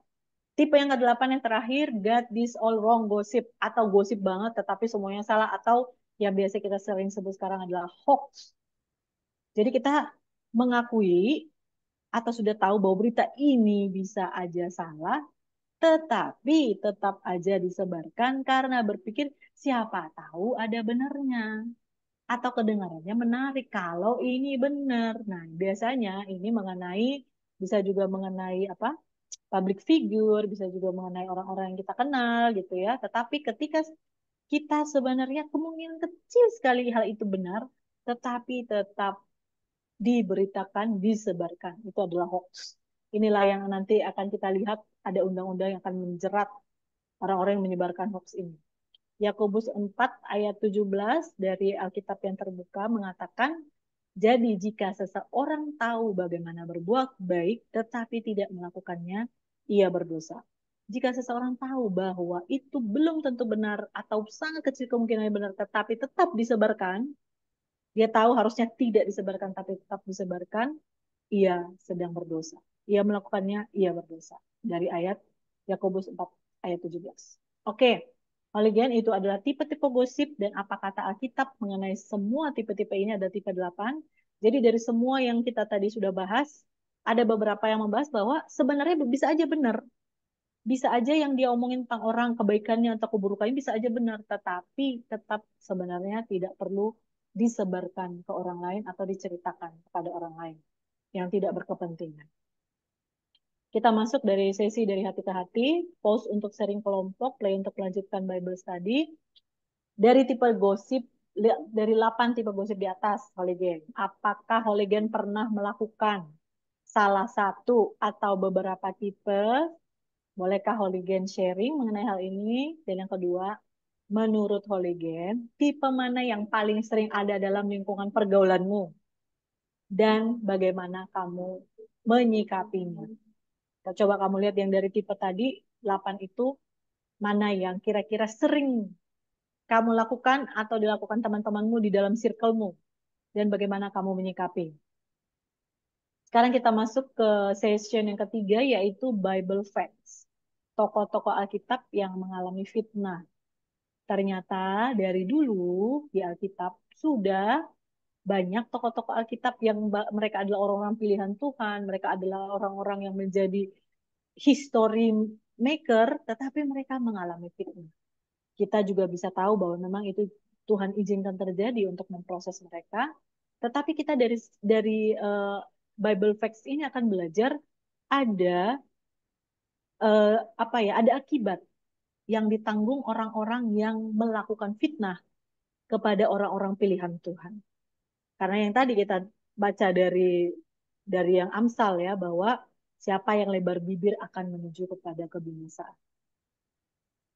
Tipe yang ke-8 yang terakhir, got this all wrong gossip, atau gosip banget tetapi semuanya salah, atau yang biasa kita sering sebut sekarang adalah hoax. Jadi kita mengakui atau sudah tahu bahwa berita ini bisa aja salah, tetapi tetap aja disebarkan karena berpikir siapa tahu ada benarnya atau kedengarannya menarik kalau ini benar. Nah, biasanya ini mengenai bisa juga mengenai apa? Public figure, bisa juga mengenai orang-orang yang kita kenal gitu ya. Tetapi ketika kita sebenarnya kemungkinan kecil sekali hal itu benar, tetapi tetap diberitakan, disebarkan. Itu adalah hoax. Inilah yang nanti akan kita lihat ada undang-undang yang akan menjerat orang-orang yang menyebarkan hoax ini. Yakobus 4 ayat 17 dari Alkitab yang terbuka mengatakan, jadi jika seseorang tahu bagaimana berbuat baik tetapi tidak melakukannya, ia berdosa. Jika seseorang tahu bahwa itu belum tentu benar atau sangat kecil kemungkinan benar tetapi tetap disebarkan, dia tahu harusnya tidak disebarkan tapi tetap disebarkan, ia sedang berdosa. Ia melakukannya, ia berdosa. Dari ayat Yakobus 4 ayat 17. Oke, Hooligan, itu adalah tipe-tipe gosip dan apa kata Alkitab mengenai semua tipe-tipe ini ada tipe 8. Jadi dari semua yang kita tadi sudah bahas, ada beberapa yang membahas bahwa sebenarnya bisa aja benar. Bisa aja yang dia omongin tentang orang, kebaikannya atau keburukannya bisa aja benar. Tetapi tetap sebenarnya tidak perlu disebarkan ke orang lain atau diceritakan kepada orang lain yang tidak berkepentingan. Kita masuk dari sesi dari hati ke hati, pause untuk sharing kelompok, play untuk melanjutkan Bible study. Dari tipe gosip, dari 8 tipe gosip di atas, Hooligan. Apakah Hooligan pernah melakukan salah satu atau beberapa tipe? Bolehkah Hooligan sharing mengenai hal ini? Dan yang kedua, menurut Hooligan, tipe mana yang paling sering ada dalam lingkungan pergaulanmu? Dan bagaimana kamu menyikapinya? Coba kamu lihat yang dari tipe tadi, 8 itu, mana yang kira-kira sering kamu lakukan atau dilakukan teman-temanmu di dalam circle-mu. Dan bagaimana kamu menyikapi. Sekarang kita masuk ke session yang ketiga, yaitu Bible Facts. Tokoh-tokoh Alkitab yang mengalami fitnah. Ternyata dari dulu di Alkitab sudah banyak tokoh-tokoh Alkitab yang mereka adalah orang-orang pilihan Tuhan, mereka adalah orang-orang yang menjadi history maker, tetapi mereka mengalami fitnah. Kita juga bisa tahu bahwa memang itu Tuhan izinkan terjadi untuk memproses mereka. Tetapi kita dari Bible facts ini akan belajar ada apa ya, ada akibat yang ditanggung orang-orang yang melakukan fitnah kepada orang-orang pilihan Tuhan. Karena yang tadi kita baca dari yang Amsal ya, bahwa siapa yang lebar bibir akan menuju kepada kebinasaan.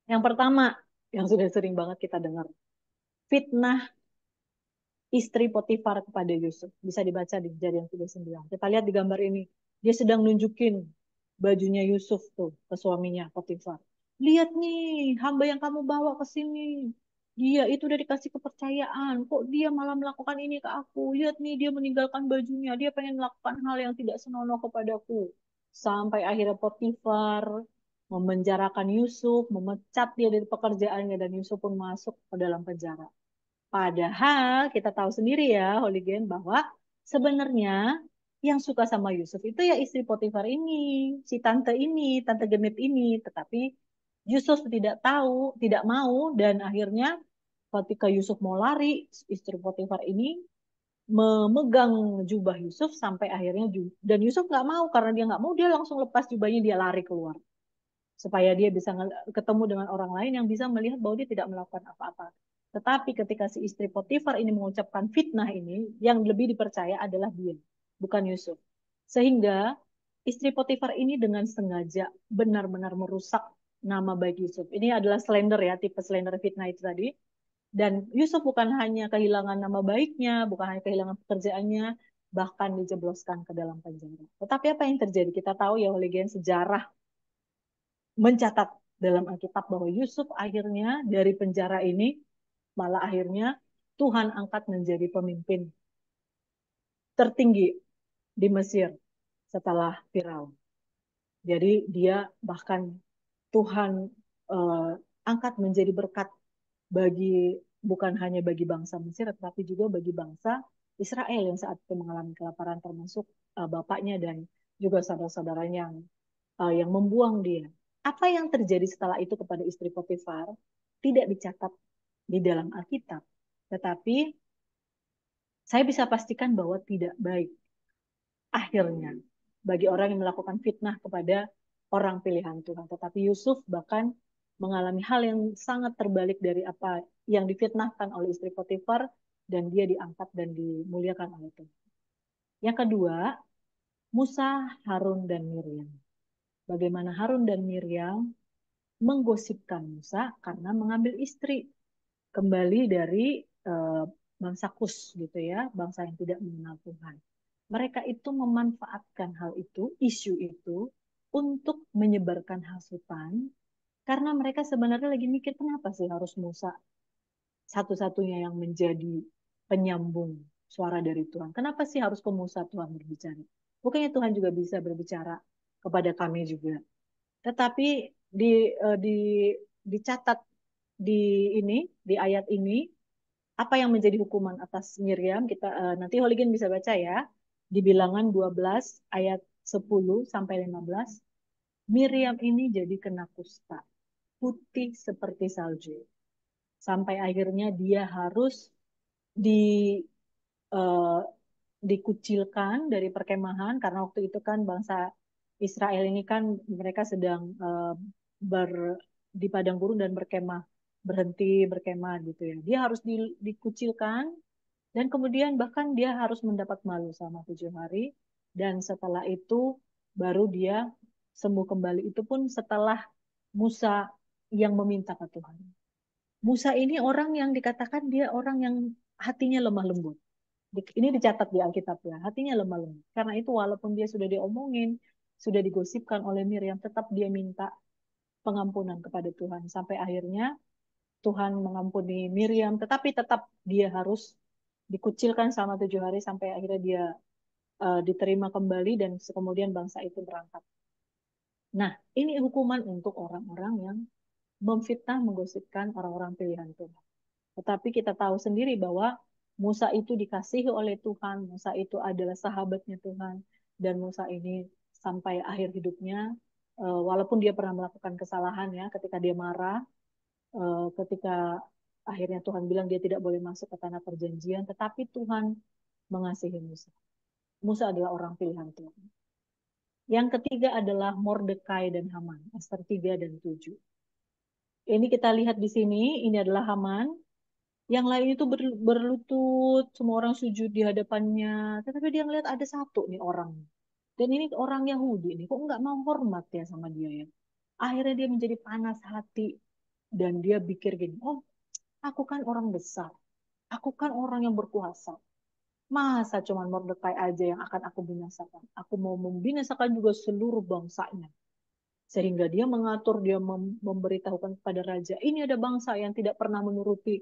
Yang pertama, yang sudah sering banget kita dengar, fitnah istri Potifar kepada Yusuf. Bisa dibaca di Kejadian 39. Kita lihat di gambar ini, dia sedang nunjukin bajunya Yusuf tuh ke suaminya Potifar. Lihat nih, hamba yang kamu bawa ke sini. Dia itu udah dikasih kepercayaan. Kok dia malah melakukan ini ke aku? Lihat nih, dia meninggalkan bajunya. Dia pengen melakukan hal yang tidak senonoh kepadaku. Sampai akhirnya Potifar memenjarakan Yusuf, memecat dia dari pekerjaannya, dan Yusuf pun masuk ke dalam penjara. Padahal kita tahu sendiri ya, Holigen, bahwa sebenarnya yang suka sama Yusuf itu ya istri Potifar ini, si tante ini, tante genit ini. Tetapi Yusuf tidak tahu, tidak mau, dan akhirnya ketika Yusuf mau lari, istri Potifar ini memegang jubah Yusuf sampai akhirnya dan Yusuf nggak mau, karena dia nggak mau, dia langsung lepas jubahnya, dia lari keluar supaya dia bisa ketemu dengan orang lain yang bisa melihat bahwa dia tidak melakukan apa-apa. Tetapi ketika si istri Potifar ini mengucapkan fitnah ini, yang lebih dipercaya adalah dia, bukan Yusuf. Sehingga istri Potifar ini dengan sengaja benar-benar merusak nama baik Yusuf. Ini adalah slander ya, tipe slander fitnah itu tadi. Dan Yusuf bukan hanya kehilangan nama baiknya, bukan hanya kehilangan pekerjaannya, bahkan dijebloskan ke dalam penjara. Tetapi apa yang terjadi? Kita tahu ya, oleh sejarah mencatat dalam Alkitab bahwa Yusuf akhirnya dari penjara ini malah akhirnya Tuhan angkat menjadi pemimpin tertinggi di Mesir setelah Firaun. Jadi dia bahkan Tuhan eh, angkat menjadi berkat bagi bukan hanya bagi bangsa Mesir tetapi juga bagi bangsa Israel yang saat itu mengalami kelaparan, termasuk bapaknya dan juga saudara-saudaranya yang membuang dia. Apa yang terjadi setelah itu kepada istri Potifar tidak dicatat di dalam Alkitab, tetapi saya bisa pastikan bahwa tidak baik akhirnya bagi orang yang melakukan fitnah kepada orang pilihan Tuhan. Tetapi Yusuf bahkan mengalami hal yang sangat terbalik dari apa yang difitnahkan oleh istri Potifar, dan dia diangkat dan dimuliakan oleh Tuhan. Yang kedua, Musa, Harun, dan Miriam. Bagaimana Harun dan Miriam menggosipkan Musa karena mengambil istri kembali dari bangsa Kus gitu ya, bangsa yang tidak mengenal Tuhan. Mereka itu memanfaatkan hal itu, isu itu, untuk menyebarkan hasutan, karena mereka sebenarnya lagi mikir kenapa sih harus Musa satu-satunya yang menjadi penyambung suara dari Tuhan. Kenapa sih harus ke Musa Tuhan berbicara? Bukannya Tuhan juga bisa berbicara kepada kami juga. Tetapi di, di dicatat di ini, di ayat ini, apa yang menjadi hukuman atas Miriam, kita nanti Holigen bisa baca ya, di Bilangan 12 ayat 10 sampai 15. Miriam ini jadi kena kusta, putih seperti salju. Sampai akhirnya dia harus di uh, dikucilkan dari perkemahan, karena waktu itu kan bangsa Israel ini kan mereka sedang ber di padang gurun dan berkemah, berhenti berkemah gitu ya. Dia harus dikucilkan, dan kemudian bahkan dia harus mendapat malu selama 7 hari, dan setelah itu baru dia sembuh kembali. Itu pun setelah Musa yang meminta ke Tuhan. Musa ini orang yang dikatakan dia orang yang hatinya lemah lembut. Ini dicatat di Alkitab ya, hatinya lemah lembut. Karena itu walaupun dia sudah diomongin, sudah digosipkan oleh Miriam, tetap dia minta pengampunan kepada Tuhan. Sampai akhirnya Tuhan mengampuni Miriam, tetapi tetap dia harus dikucilkan selama 7 hari sampai akhirnya dia diterima kembali, dan kemudian bangsa itu berangkat. Nah, ini hukuman untuk orang-orang yang memfitnah, menggosipkan orang-orang pilihan Tuhan. Tetapi kita tahu sendiri bahwa Musa itu dikasihi oleh Tuhan, Musa itu adalah sahabatnya Tuhan, dan Musa ini sampai akhir hidupnya, walaupun dia pernah melakukan kesalahan ya, ketika dia marah, ketika Akhirnya Tuhan bilang dia tidak boleh masuk ke tanah perjanjian, tetapi Tuhan mengasihi Musa. Musa adalah orang pilihan Tuhan. Yang ketiga adalah Mordekai dan Haman, Ester 3 dan 7. Ini kita lihat di sini, ini adalah Haman. Yang lain itu berlutut, semua orang sujud di hadapannya. Tetapi dia ngeliat ada satu nih orang. Dan ini orang Yahudi nih, kok nggak mau hormat ya sama dia ya. Akhirnya dia menjadi panas hati. Dan dia pikir gini, oh aku kan orang besar. Aku kan orang yang berkuasa. Masa cuma Mordekai aja yang akan aku binasakan. Aku mau membinasakan juga seluruh bangsanya. Sehingga dia mengatur, dia memberitahukan kepada raja, ini ada bangsa yang tidak pernah menuruti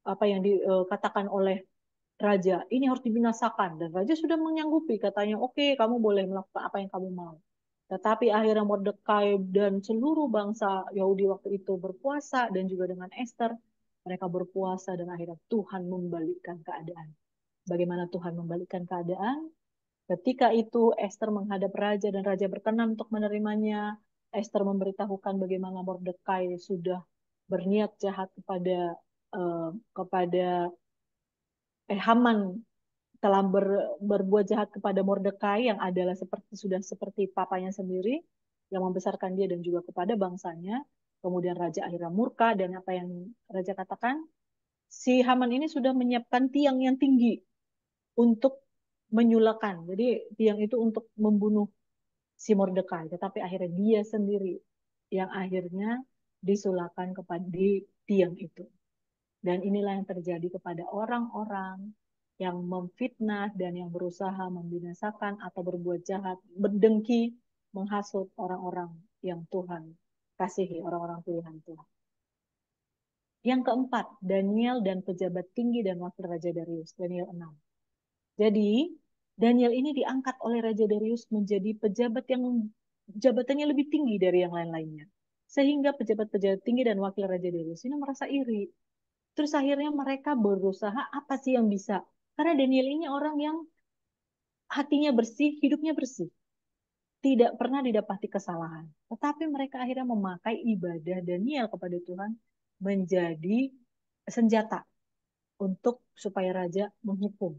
apa yang dikatakan oleh raja. Ini harus dibinasakan. Dan raja sudah menyanggupi, katanya, oke, kamu boleh melakukan apa yang kamu mau. Tetapi akhirnya Mordekai dan seluruh bangsa Yahudi waktu itu berpuasa, dan juga dengan Esther, mereka berpuasa, dan akhirnya Tuhan membalikkan keadaan. Bagaimana Tuhan membalikkan keadaan? Ketika itu Esther menghadap raja dan raja berkenan untuk menerimanya. Esther memberitahukan bagaimana Mordekai sudah berniat jahat eh, kepada Haman telah berbuat jahat kepada Mordekai yang adalah sudah seperti papanya sendiri yang membesarkan dia dan juga kepada bangsanya. Kemudian raja akhirnya murka dan apa yang raja katakan, si Haman ini sudah menyiapkan tiang yang tinggi untuk menyulakan. Jadi tiang itu untuk membunuh si Mordekai, tetapi akhirnya dia sendiri yang akhirnya disulakan kepada di tiang itu. Dan inilah yang terjadi kepada orang-orang yang memfitnah dan yang berusaha membinasakan atau berbuat jahat, berdengki, menghasut orang-orang yang Tuhan kasihi, orang-orang pilihan Tuhan. Yang keempat, Daniel dan pejabat tinggi dan wakil Raja Darius, Daniel 6. Jadi, Daniel ini diangkat oleh Raja Darius menjadi pejabat yang jabatannya lebih tinggi dari yang lain-lainnya. Sehingga pejabat-pejabat tinggi dan wakil Raja Darius ini merasa iri. Terus akhirnya mereka berusaha apa sih yang bisa. Karena Daniel ini orang yang hatinya bersih, hidupnya bersih. Tidak pernah didapati kesalahan. Tetapi mereka akhirnya memakai ibadah Daniel kepada Tuhan menjadi senjata untuk supaya raja menghukum.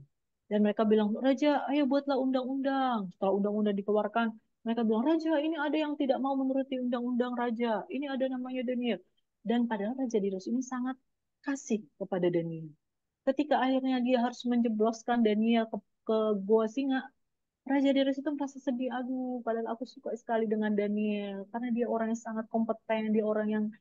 Dan mereka bilang, Raja, ayo buatlah undang-undang. Setelah undang-undang dikeluarkan, mereka bilang, Raja, ini ada yang tidak mau menuruti undang-undang Raja. Ini ada namanya Daniel. Dan padahal Raja Darius ini sangat kasih kepada Daniel. Ketika akhirnya dia harus menjebloskan Daniel ke gua singa, Raja Darius itu merasa sedih. Aduh, padahal aku suka sekali dengan Daniel. Karena dia orang yang sangat kompeten, dia orang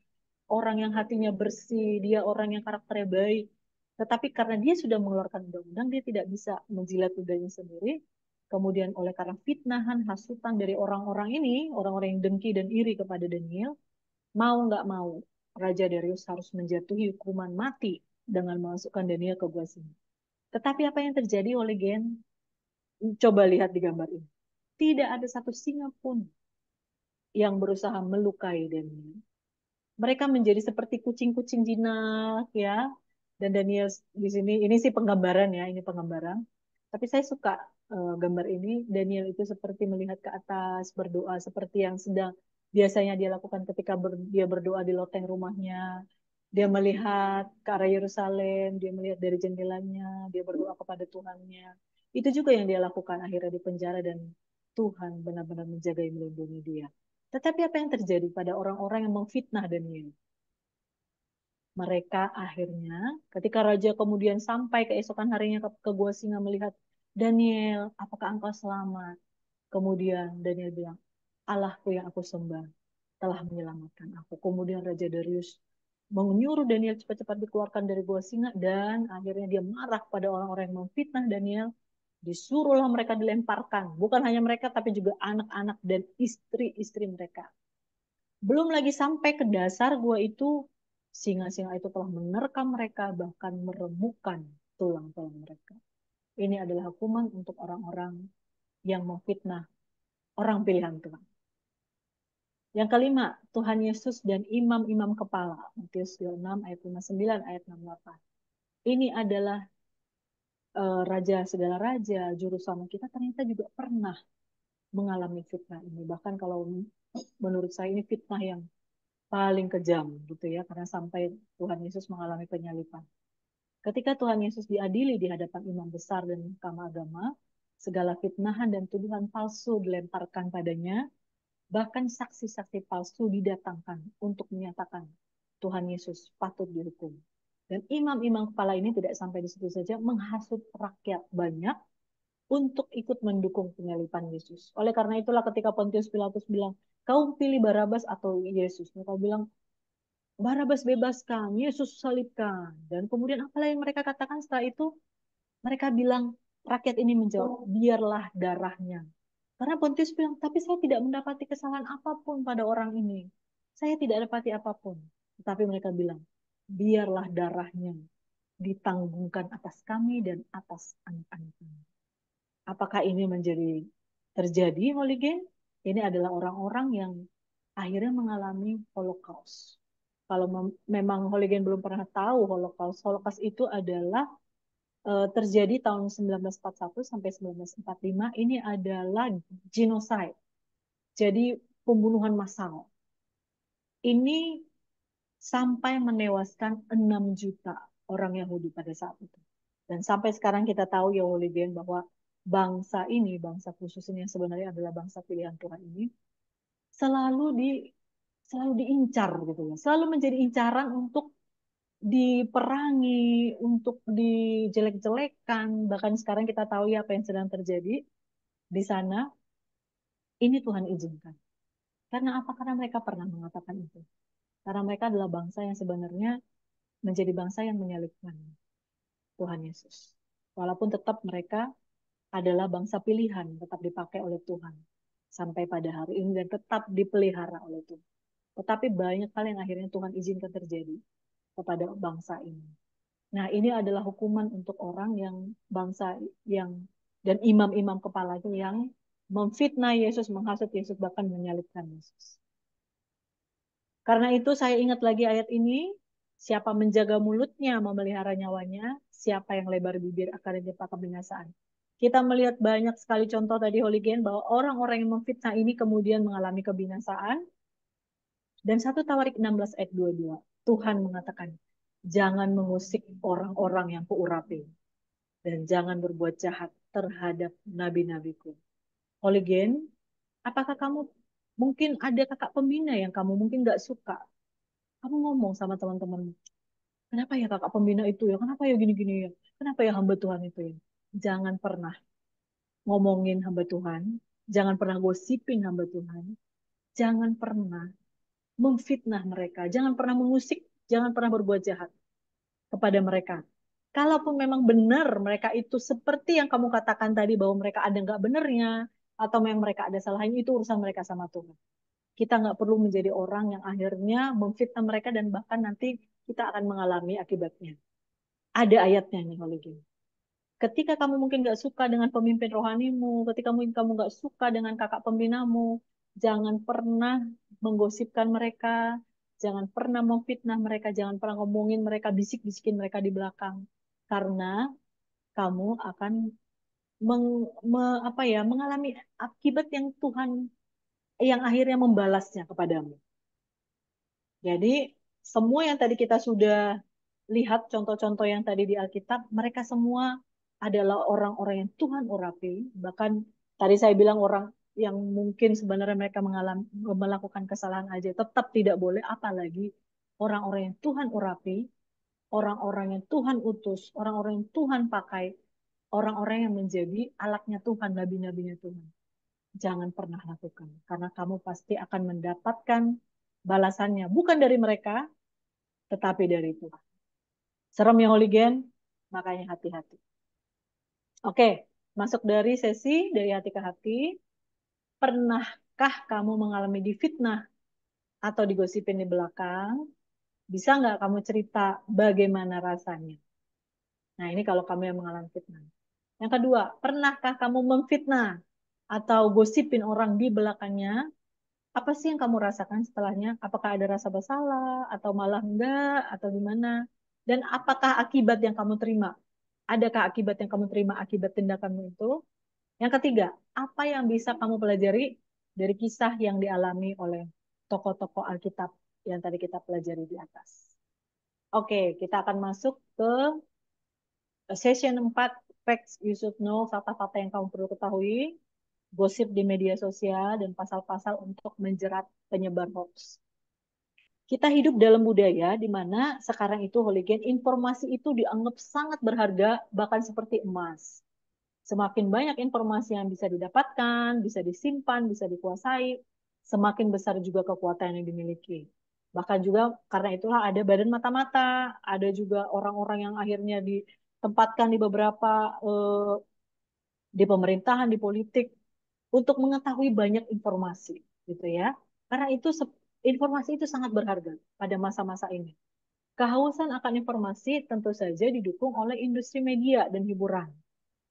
yang hatinya bersih, dia orang yang karakternya baik. Tetapi karena dia sudah mengeluarkan undang-undang, dia tidak bisa menjilat ludahnya sendiri. Kemudian oleh karena fitnahan, hasutan dari orang-orang ini, orang-orang yang dengki dan iri kepada Daniel, mau nggak mau, Raja Darius harus menjatuhi hukuman mati dengan memasukkan Daniel ke gua singa. Tetapi apa yang terjadi oleh Gen? Coba lihat di gambar ini. Tidak ada satu singa pun yang berusaha melukai Daniel. Mereka menjadi seperti kucing-kucing jinak ya. Dan Daniel di sini ini sih penggambaran ya, ini penggambaran. Tapi saya suka gambar ini. Daniel itu seperti melihat ke atas, berdoa seperti yang sedang biasanya dia lakukan ketika dia berdoa di loteng rumahnya. Dia melihat ke arah Yerusalem, dia melihat dari jendelanya, dia berdoa kepada Tuhannya. Itu juga yang dia lakukan akhirnya di penjara dan Tuhan benar-benar menjaga dan melindungi dia. Tetapi apa yang terjadi pada orang-orang yang memfitnah Daniel? Mereka akhirnya, ketika raja kemudian sampai keesokan harinya ke gua singa melihat Daniel, apakah engkau selamat? Kemudian Daniel bilang, Allahku yang aku sembah telah menyelamatkan aku. Kemudian Raja Darius menyuruh Daniel cepat-cepat dikeluarkan dari gua singa dan akhirnya dia marah pada orang-orang yang memfitnah Daniel. Disuruhlah mereka dilemparkan. Bukan hanya mereka, tapi juga anak-anak dan istri-istri mereka. Belum lagi sampai ke dasar gua itu, singa-singa itu telah menerkam mereka, bahkan meremukkan tulang-tulang mereka. Ini adalah hukuman untuk orang-orang yang memfitnah orang pilihan Tuhan. Yang kelima, Tuhan Yesus dan imam-imam kepala. Matius 26 ayat 59 ayat 68. Ini adalah raja segala raja, juru selamat kita ternyata juga pernah mengalami fitnah ini. Bahkan kalau menurut saya ini fitnah yang paling kejam gitu ya, karena sampai Tuhan Yesus mengalami penyaliban. Ketika Tuhan Yesus diadili di hadapan imam besar dan mahkamah agama, segala fitnahan dan tuduhan palsu dilemparkan padanya, bahkan saksi-saksi palsu didatangkan untuk menyatakan Tuhan Yesus patut dihukum. Dan imam-imam kepala ini tidak sampai di situ saja, menghasut rakyat banyak untuk ikut mendukung penyaliban Yesus. Oleh karena itulah ketika Pontius Pilatus bilang, kau pilih Barabas atau Yesus? Mereka bilang, Barabas bebaskan, Yesus salibkan. Dan kemudian apalah yang mereka katakan setelah itu? Mereka bilang, rakyat ini menjawab, biarlah darahnya. Karena Pontius bilang, tapi saya tidak mendapati kesalahan apapun pada orang ini. Saya tidak dapati apapun. Tetapi mereka bilang, biarlah darahnya ditanggungkan atas kami dan atas anak-anak kami. Apakah ini menjadi terjadi, Holigen? Ini adalah orang-orang yang akhirnya mengalami Holocaust. Kalau memang Holigen belum pernah tahu Holocaust, Holocaust itu adalah terjadi tahun 1941 sampai 1945. Ini adalah genocide. Jadi pembunuhan massal. Ini sampai menewaskan 6 juta orang Yahudi pada saat itu. Dan sampai sekarang kita tahu ya Holigen bahwa bangsa ini, bangsa khusus ini yang sebenarnya adalah bangsa pilihan Tuhan ini, selalu diincar gitu ya. Selalu menjadi incaran untuk diperangi, untuk dijelek-jelekan. Bahkan sekarang kita tahu ya apa yang sedang terjadi di sana. Ini Tuhan izinkan. Karena apa? Karena mereka pernah mengatakan itu. Karena mereka adalah bangsa yang sebenarnya menjadi bangsa yang menyalibkan Tuhan Yesus. Walaupun tetap mereka adalah bangsa pilihan, tetap dipakai oleh Tuhan. Sampai pada hari ini dan tetap dipelihara oleh Tuhan. Tetapi banyak hal yang akhirnya Tuhan izinkan terjadi kepada bangsa ini. Nah, ini adalah hukuman untuk orang yang bangsa yang dan imam-imam kepala itu yang memfitnah Yesus, menghasut Yesus, bahkan menyalibkan Yesus. Karena itu saya ingat lagi ayat ini, siapa menjaga mulutnya memelihara nyawanya, siapa yang lebar bibir akan dijebak kebinasaan. Kita melihat banyak sekali contoh tadi Holigen bahwa orang-orang yang memfitnah ini kemudian mengalami kebinasaan. Dan 1 Tawarik 16 ayat 22, Tuhan mengatakan, jangan mengusik orang-orang yang kuurapi dan jangan berbuat jahat terhadap nabi-nabiku. Holigen, apakah kamu mungkin ada kakak pembina yang kamu mungkin gak suka? Kamu ngomong sama teman-temanmu, kenapa ya kakak pembina itu ya? Kenapa ya gini-gini ya? Kenapa ya hamba Tuhan itu ya? Jangan pernah ngomongin hamba Tuhan, jangan pernah gosipin hamba Tuhan, jangan pernah memfitnah mereka, jangan pernah mengusik, jangan pernah berbuat jahat kepada mereka. Kalaupun memang benar mereka itu seperti yang kamu katakan tadi bahwa mereka ada nggak benernya atau memang mereka ada salahnya, itu urusan mereka sama Tuhan. Kita nggak perlu menjadi orang yang akhirnya memfitnah mereka dan bahkan nanti kita akan mengalami akibatnya. Ada ayatnya nih kalau gini. Ketika kamu mungkin nggak suka dengan pemimpin rohanimu, ketika mungkin kamu nggak suka dengan kakak pembinamu, jangan pernah menggosipkan mereka, jangan pernah memfitnah mereka, jangan pernah ngomongin mereka, bisik-bisikin mereka di belakang. Karena kamu akan mengalami akibat yang Tuhan yang akhirnya membalasnya kepadamu. Jadi semua yang tadi kita sudah lihat contoh-contoh yang tadi di Alkitab, mereka semua adalah orang-orang yang Tuhan urapi. Bahkan tadi saya bilang orang yang mungkin sebenarnya mereka melakukan kesalahan aja tetap tidak boleh, apalagi orang-orang yang Tuhan urapi, orang-orang yang Tuhan utus, orang-orang yang Tuhan pakai, orang-orang yang menjadi alatnya Tuhan, nabi-nabinya Tuhan. Jangan pernah lakukan, karena kamu pasti akan mendapatkan balasannya, bukan dari mereka, tetapi dari Tuhan. Serem ya Holigen, makanya hati-hati. Oke, masuk dari sesi dari hati ke hati. Pernahkah kamu mengalami difitnah atau digosipin di belakang? Bisa nggak kamu cerita bagaimana rasanya? Nah, ini kalau kamu yang mengalami fitnah. Yang kedua, pernahkah kamu memfitnah atau gosipin orang di belakangnya? Apa sih yang kamu rasakan setelahnya? Apakah ada rasa bersalah atau malah enggak atau gimana? Dan apakah akibat yang kamu terima? Adakah akibat yang kamu terima akibat tindakanmu itu? Yang ketiga, apa yang bisa kamu pelajari dari kisah yang dialami oleh tokoh-tokoh Alkitab yang tadi kita pelajari di atas. Oke, kita akan masuk ke session 4, facts you should know, fakta-fakta yang kamu perlu ketahui, gosip di media sosial, dan pasal-pasal untuk menjerat penyebar hoax. Kita hidup dalam budaya di mana sekarang itu Holigen, informasi itu dianggap sangat berharga, bahkan seperti emas. Semakin banyak informasi yang bisa didapatkan, bisa disimpan, bisa dikuasai, semakin besar juga kekuatan yang dimiliki. Bahkan juga karena itulah ada badan mata-mata, ada juga orang-orang yang akhirnya ditempatkan di beberapa di pemerintahan, di politik untuk mengetahui banyak informasi, gitu ya. Karena itu informasi itu sangat berharga pada masa-masa ini. Kehausan akan informasi tentu saja didukung oleh industri media dan hiburan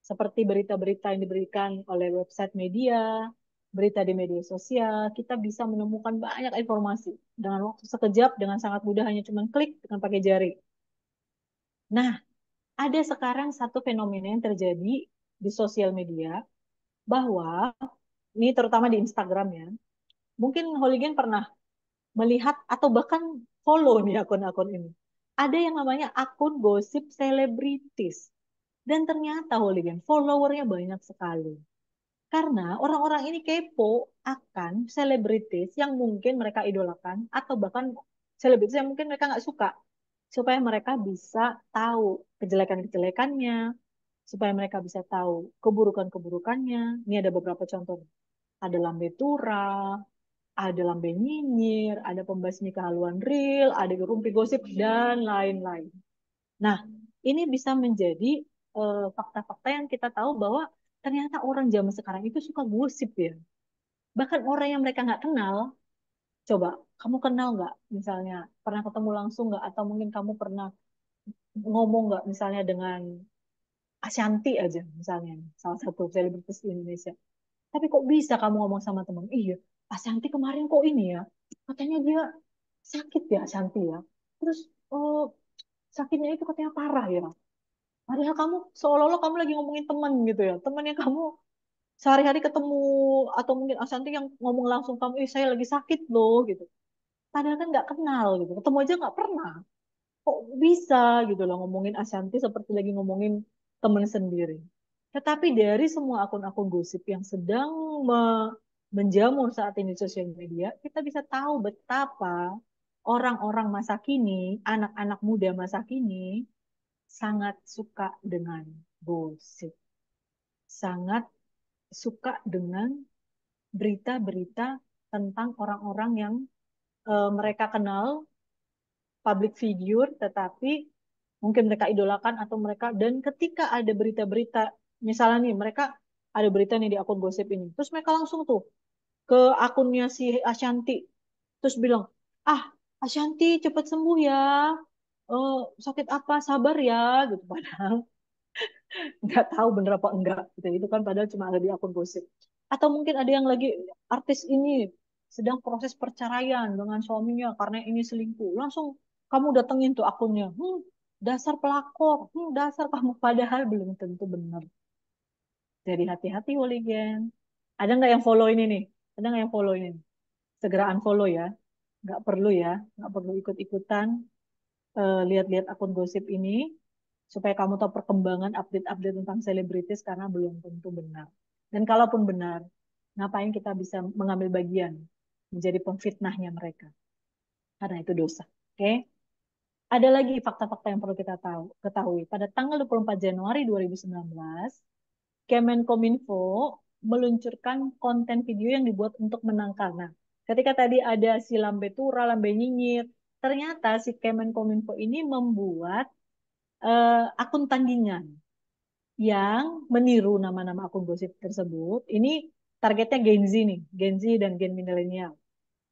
seperti berita-berita yang diberikan oleh website media, berita di media sosial, kita bisa menemukan banyak informasi dengan waktu sekejap, dengan sangat mudah, hanya cuma klik dengan pakai jari. Nah, ada sekarang satu fenomena yang terjadi di sosial media, bahwa, ini terutama di Instagram ya, mungkin Holigen pernah melihat atau bahkan follow nih akun-akun ini. Ada yang namanya akun gosip selebritis. Dan ternyata Holigen, followernya banyak sekali. Karena orang-orang ini kepo akan selebritis yang mungkin mereka idolakan atau bahkan selebritis yang mungkin mereka nggak suka. Supaya mereka bisa tahu kejelekan-kejelekannya, supaya mereka bisa tahu keburukan-keburukannya. Ini ada beberapa contoh. Ada lambe tura, ada lambe nyinyir, ada pembasmi kehaluan real, ada rumpi gosip, dan lain-lain. Nah, ini bisa menjadi fakta-fakta yang kita tahu bahwa ternyata orang zaman sekarang itu suka gosip ya. Bahkan orang yang mereka nggak kenal, coba kamu kenal nggak misalnya, pernah ketemu langsung nggak, atau mungkin kamu pernah ngomong nggak misalnya dengan Ashanti aja misalnya, salah satu selebritis di Indonesia. Tapi kok bisa kamu ngomong sama temen, iya, Ashanti kemarin kok ini ya, katanya dia sakit ya Ashanti ya. Terus oh, sakitnya itu katanya parah ya. Padahal kamu seolah-olah kamu lagi ngomongin teman gitu ya. Teman yang kamu sehari-hari ketemu, atau mungkin Ashanti yang ngomong langsung kamu, saya lagi sakit loh gitu. Padahal kan nggak kenal gitu. Ketemu aja nggak pernah. Kok bisa gitu loh ngomongin Ashanti seperti lagi ngomongin teman sendiri. Tetapi dari semua akun-akun gosip yang sedang menjamur saat ini di sosial media, kita bisa tahu betapa orang-orang masa kini, anak-anak muda masa kini, sangat suka dengan gosip, sangat suka dengan berita-berita tentang orang-orang yang mereka kenal, public figure, tetapi mungkin mereka idolakan atau mereka, dan ketika ada berita-berita, misalnya nih mereka ada berita nih di akun gosip ini, terus mereka langsung tuh ke akunnya si Ashanti, terus bilang, ah Ashanti cepet sembuh ya, eh, sakit apa sabar ya gitu. Padahal nggak tahu bener apa enggak gitu. Itu kan padahal cuma ada di akun gosip. Atau mungkin ada yang lagi, artis ini sedang proses perceraian dengan suaminya karena ini selingkuh. Langsung kamu datengin tuh akunnya. Dasar pelakor. Dasar kamu, padahal belum tentu benar. Jadi hati-hati hooligan. Ada nggak yang follow ini nih? Ada nggak yang follow ini? Segera unfollow ya. Nggak perlu ya. Nggak perlu ikut-ikutan lihat-lihat akun gosip ini, supaya kamu tahu perkembangan update-update tentang selebritis, karena belum tentu benar. Dan kalaupun benar, ngapain kita bisa mengambil bagian menjadi pemfitnahnya mereka? Karena itu dosa. Oke? Ada lagi fakta-fakta yang perlu kita ketahui. Pada tanggal 24 Januari 2019, Kemenkominfo meluncurkan konten video yang dibuat untuk menangkal. Nah, ketika tadi ada si lambe tura, lambe nyinyir, ternyata si Kemenkominfo ini membuat akun tandingan yang meniru nama-nama akun gosip tersebut. Ini targetnya Gen Z nih, Gen Z dan Gen milenial,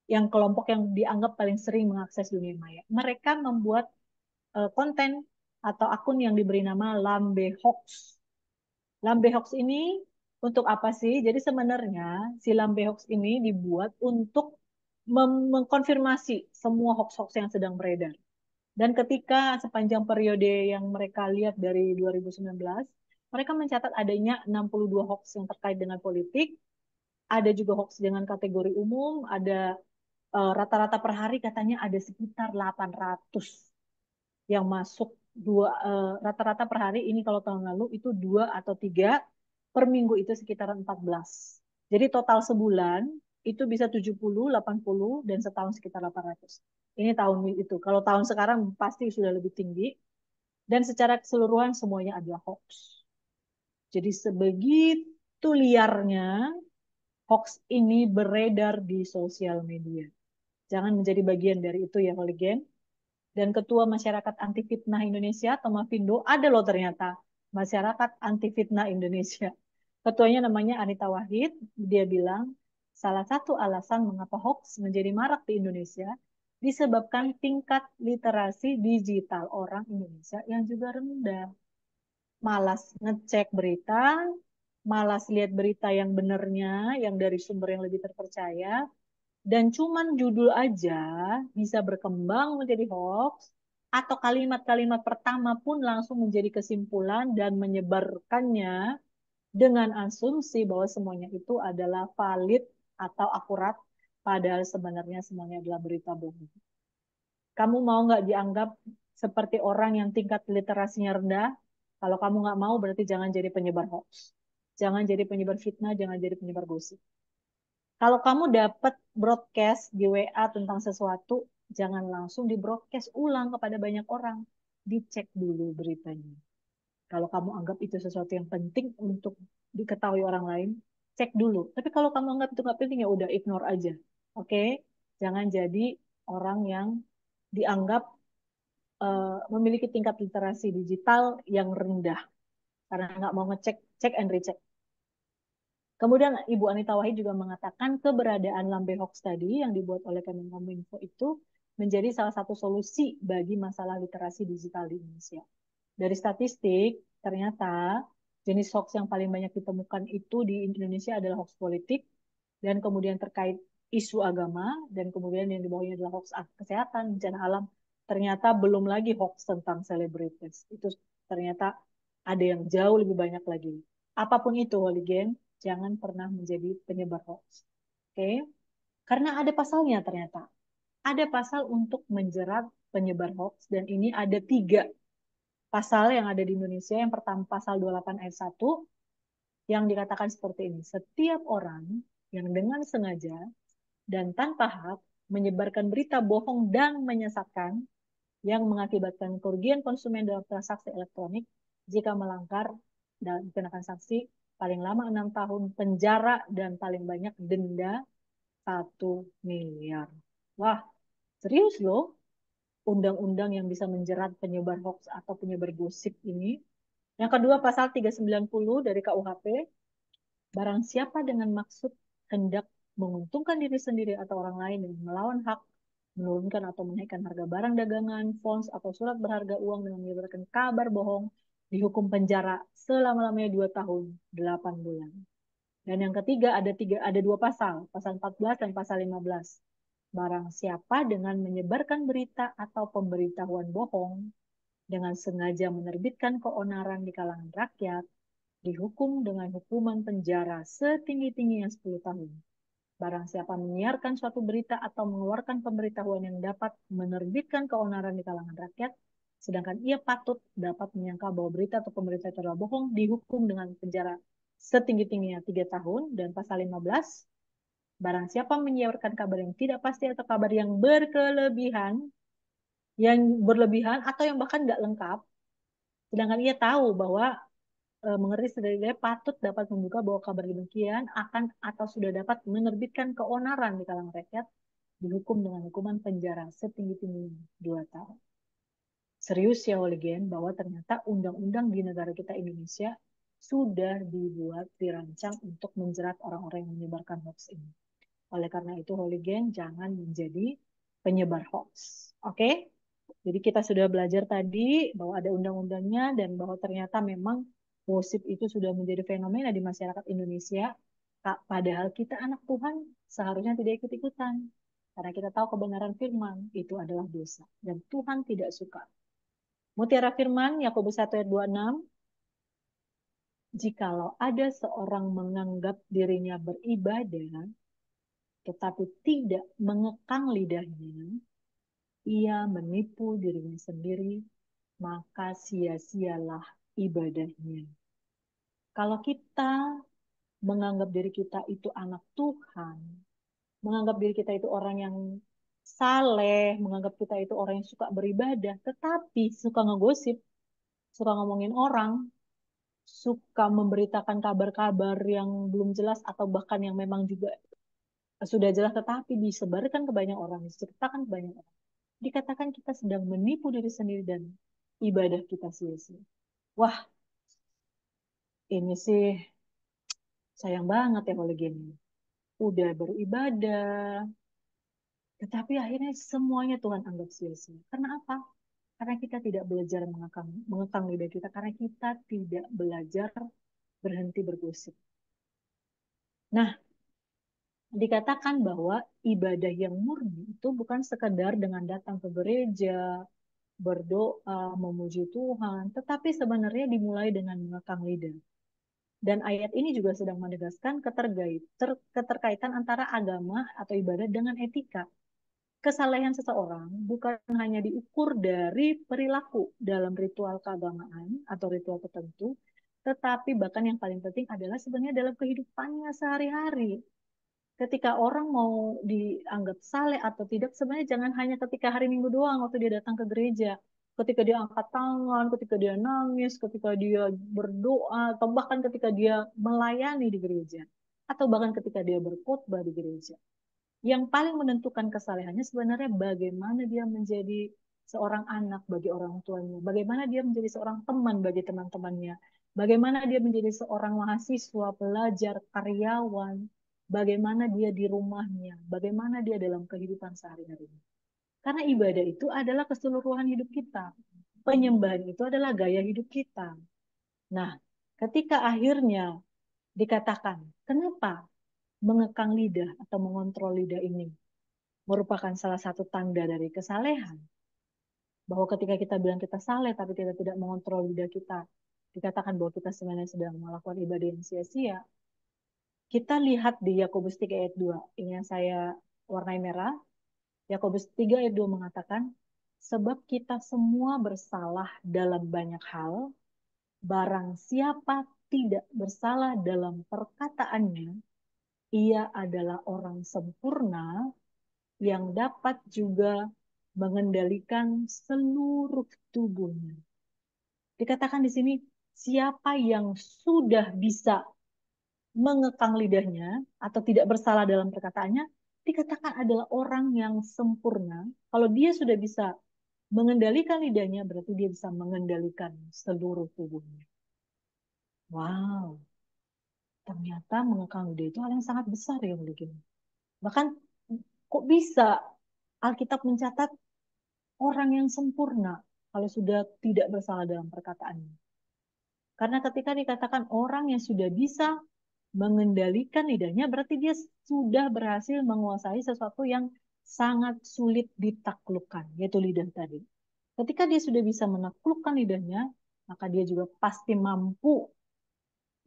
yang kelompok yang dianggap paling sering mengakses dunia maya. Mereka membuat konten atau akun yang diberi nama Lambe Hoax. Lambe Hoax ini untuk apa sih? Jadi sebenarnya si Lambe Hoax ini dibuat untuk mengkonfirmasi semua hoax-hoax yang sedang beredar. Dan ketika sepanjang periode yang mereka lihat dari 2019, mereka mencatat adanya 62 hoax yang terkait dengan politik, ada juga hoax dengan kategori umum, ada rata-rata per hari katanya ada sekitar 800 yang masuk rata-rata per hari ini kalau tahun lalu itu 2 atau 3, per minggu itu sekitar 14. Jadi total sebulan itu bisa 70, 80 dan setahun sekitar 800. Ini tahun itu. Kalau tahun sekarang pasti sudah lebih tinggi dan secara keseluruhan semuanya adalah hoax. Jadi sebegitu liarnya hoax ini beredar di sosial media. Jangan menjadi bagian dari itu ya, Holigen. Dan Ketua Masyarakat Anti Fitnah Indonesia atau Mafindo ada loh ternyata, Masyarakat Anti Fitnah Indonesia. Ketuanya namanya Anita Wahid. Dia bilang salah satu alasan mengapa hoax menjadi marak di Indonesia disebabkan tingkat literasi digital orang Indonesia yang juga rendah. Malas ngecek berita, malas lihat berita yang benernya, yang dari sumber yang lebih terpercaya, dan cuman judul aja bisa berkembang menjadi hoax, atau kalimat-kalimat pertama pun langsung menjadi kesimpulan dan menyebarkannya dengan asumsi bahwa semuanya itu adalah valid atau akurat, padahal sebenarnya semuanya adalah berita bohong. Kamu mau nggak dianggap seperti orang yang tingkat literasinya rendah? Kalau kamu nggak mau, berarti jangan jadi penyebar hoax. Jangan jadi penyebar fitnah, jangan jadi penyebar gosip. Kalau kamu dapat broadcast di WA tentang sesuatu, jangan langsung di broadcast ulang kepada banyak orang. Dicek dulu beritanya. Kalau kamu anggap itu sesuatu yang penting untuk diketahui orang lain, cek dulu. Tapi kalau kamu anggap itu nggak penting, ya udah ignore aja. Oke? Jangan jadi orang yang dianggap memiliki tingkat literasi digital yang rendah karena nggak mau ngecek, cek and recheck. Kemudian Ibu Anita Wahid juga mengatakan keberadaan lambe hoax tadi yang dibuat oleh Kemenkominfo itu menjadi salah satu solusi bagi masalah literasi digital di Indonesia. Dari statistik, ternyata jenis hoax yang paling banyak ditemukan itu di Indonesia adalah hoax politik, dan kemudian terkait isu agama, dan kemudian yang di bawahnya adalah hoax kesehatan, bencana alam. Ternyata belum lagi hoax tentang selebritis. Itu ternyata ada yang jauh lebih banyak lagi. Apapun itu, Holigen, jangan pernah menjadi penyebar hoax. Oke? Karena ada pasalnya ternyata. Ada pasal untuk menjerat penyebar hoax, dan ini ada 3 pasal yang ada di Indonesia. Yang pertama pasal 28 ayat 1 yang dikatakan seperti ini. Setiap orang yang dengan sengaja dan tanpa hak menyebarkan berita bohong dan menyesatkan yang mengakibatkan kerugian konsumen dalam transaksi elektronik, jika melanggar dan dikenakan sanksi paling lama 6 tahun penjara dan paling banyak denda 1 miliar. Wah, serius loh undang-undang yang bisa menjerat penyebar hoax atau penyebar gosip ini. Yang kedua pasal 390 dari KUHP, barang siapa dengan maksud hendak menguntungkan diri sendiri atau orang lain dengan melawan hak, menurunkan atau menaikkan harga barang dagangan, fonds atau surat berharga uang dengan menyebarkan kabar bohong, dihukum penjara selama-lamanya 2 tahun 8 bulan. Dan yang ketiga ada 2 pasal, pasal 14 dan pasal 15. Barang siapa dengan menyebarkan berita atau pemberitahuan bohong dengan sengaja menerbitkan keonaran di kalangan rakyat, dihukum dengan hukuman penjara setinggi-tingginya 10 tahun. Barang siapa menyiarkan suatu berita atau mengeluarkan pemberitahuan yang dapat menerbitkan keonaran di kalangan rakyat, sedangkan ia patut dapat menyangka bahwa berita atau pemberitahuan itu adalah bohong, dihukum dengan penjara setinggi-tingginya 3 tahun. Dan pasal 15, barang siapa menyiarkan kabar yang tidak pasti atau kabar yang berlebihan atau yang bahkan nggak lengkap, sedangkan ia tahu bahwa mengerti setidaknya patut dapat membuka bahwa kabar demikian akan atau sudah dapat menerbitkan keonaran di kalangan rakyat, dihukum dengan hukuman penjara setinggi-tingginya 2 tahun. Serius ya, Holigen, bahwa ternyata undang-undang di negara kita Indonesia sudah dibuat, dirancang untuk menjerat orang-orang yang menyebarkan hoax ini. Oleh karena itu, Holigen, jangan menjadi penyebar hoax. Oke? Jadi kita sudah belajar tadi bahwa ada undang-undangnya dan bahwa ternyata memang gosip itu sudah menjadi fenomena di masyarakat Indonesia. Padahal kita anak Tuhan seharusnya tidak ikut-ikutan. Karena kita tahu kebenaran firman itu adalah dosa. Dan Tuhan tidak suka. Mutiara firman, Yakobus 1 ayat 26. Jikalau ada seorang menganggap dirinya beribadah, tetapi tidak mengekang lidahnya, ia menipu dirinya sendiri, maka sia-sialah ibadahnya. Kalau kita menganggap diri kita itu anak Tuhan, menganggap diri kita itu orang yang saleh, menganggap kita itu orang yang suka beribadah, tetapi suka ngegosip, suka ngomongin orang, suka memberitakan kabar-kabar yang belum jelas atau bahkan yang memang juga sudah jelas tetapi disebarkan ke banyak orang, diceritakan ke banyak orang. Dikatakan kita sedang menipu diri sendiri dan ibadah kita sia-sia. Wah, ini sih sayang banget ya kalau gini. Udah beribadah, tetapi akhirnya semuanya Tuhan anggap sia-sia. Karena apa? Karena kita tidak belajar mengekang lidah kita, karena kita tidak belajar berhenti bergosip. Nah, dikatakan bahwa ibadah yang murni itu bukan sekedar dengan datang ke gereja, berdoa, memuji Tuhan, tetapi sebenarnya dimulai dengan mengekang lidah. Dan ayat ini juga sedang menegaskan keterkaitan antara agama atau ibadah dengan etika. Kesalehan seseorang bukan hanya diukur dari perilaku dalam ritual keagamaan atau ritual tertentu, tetapi bahkan yang paling penting adalah sebenarnya dalam kehidupannya sehari-hari. Ketika orang mau dianggap saleh atau tidak, sebenarnya jangan hanya ketika hari Minggu doang waktu dia datang ke gereja. Ketika dia angkat tangan, ketika dia nangis, ketika dia berdoa, atau bahkan ketika dia melayani di gereja. Atau bahkan ketika dia berkhotbah di gereja. Yang paling menentukan kesalehannya sebenarnya bagaimana dia menjadi seorang anak bagi orang tuanya, bagaimana dia menjadi seorang teman bagi teman-temannya, bagaimana dia menjadi seorang mahasiswa, pelajar, karyawan, bagaimana dia di rumahnya, bagaimana dia dalam kehidupan sehari-hari. Karena ibadah itu adalah keseluruhan hidup kita. Penyembahan itu adalah gaya hidup kita. Nah, ketika akhirnya dikatakan, kenapa mengekang lidah atau mengontrol lidah ini merupakan salah satu tanda dari kesalehan. Bahwa ketika kita bilang kita saleh tapi kita tidak mengontrol lidah kita, dikatakan bahwa kita sebenarnya sedang melakukan ibadah yang sia-sia. Kita lihat di Yakobus 3 ayat 2, ini yang saya warnai merah. Yakobus 3 ayat 2 mengatakan, sebab kita semua bersalah dalam banyak hal, barang siapa tidak bersalah dalam perkataannya, ia adalah orang sempurna yang dapat juga mengendalikan seluruh tubuhnya. Dikatakan di sini, siapa yang sudah bisa mengekang lidahnya atau tidak bersalah dalam perkataannya, dikatakan adalah orang yang sempurna. Kalau dia sudah bisa mengendalikan lidahnya, berarti dia bisa mengendalikan seluruh tubuhnya. Wow, ternyata mengekang lidah itu hal yang sangat besar ya, begini. Bahkan kok bisa Alkitab mencatat orang yang sempurna kalau sudah tidak bersalah dalam perkataannya. Karena ketika dikatakan orang yang sudah bisa mengendalikan lidahnya, berarti dia sudah berhasil menguasai sesuatu yang sangat sulit ditaklukkan, yaitu lidah tadi. Ketika dia sudah bisa menaklukkan lidahnya, maka dia juga pasti mampu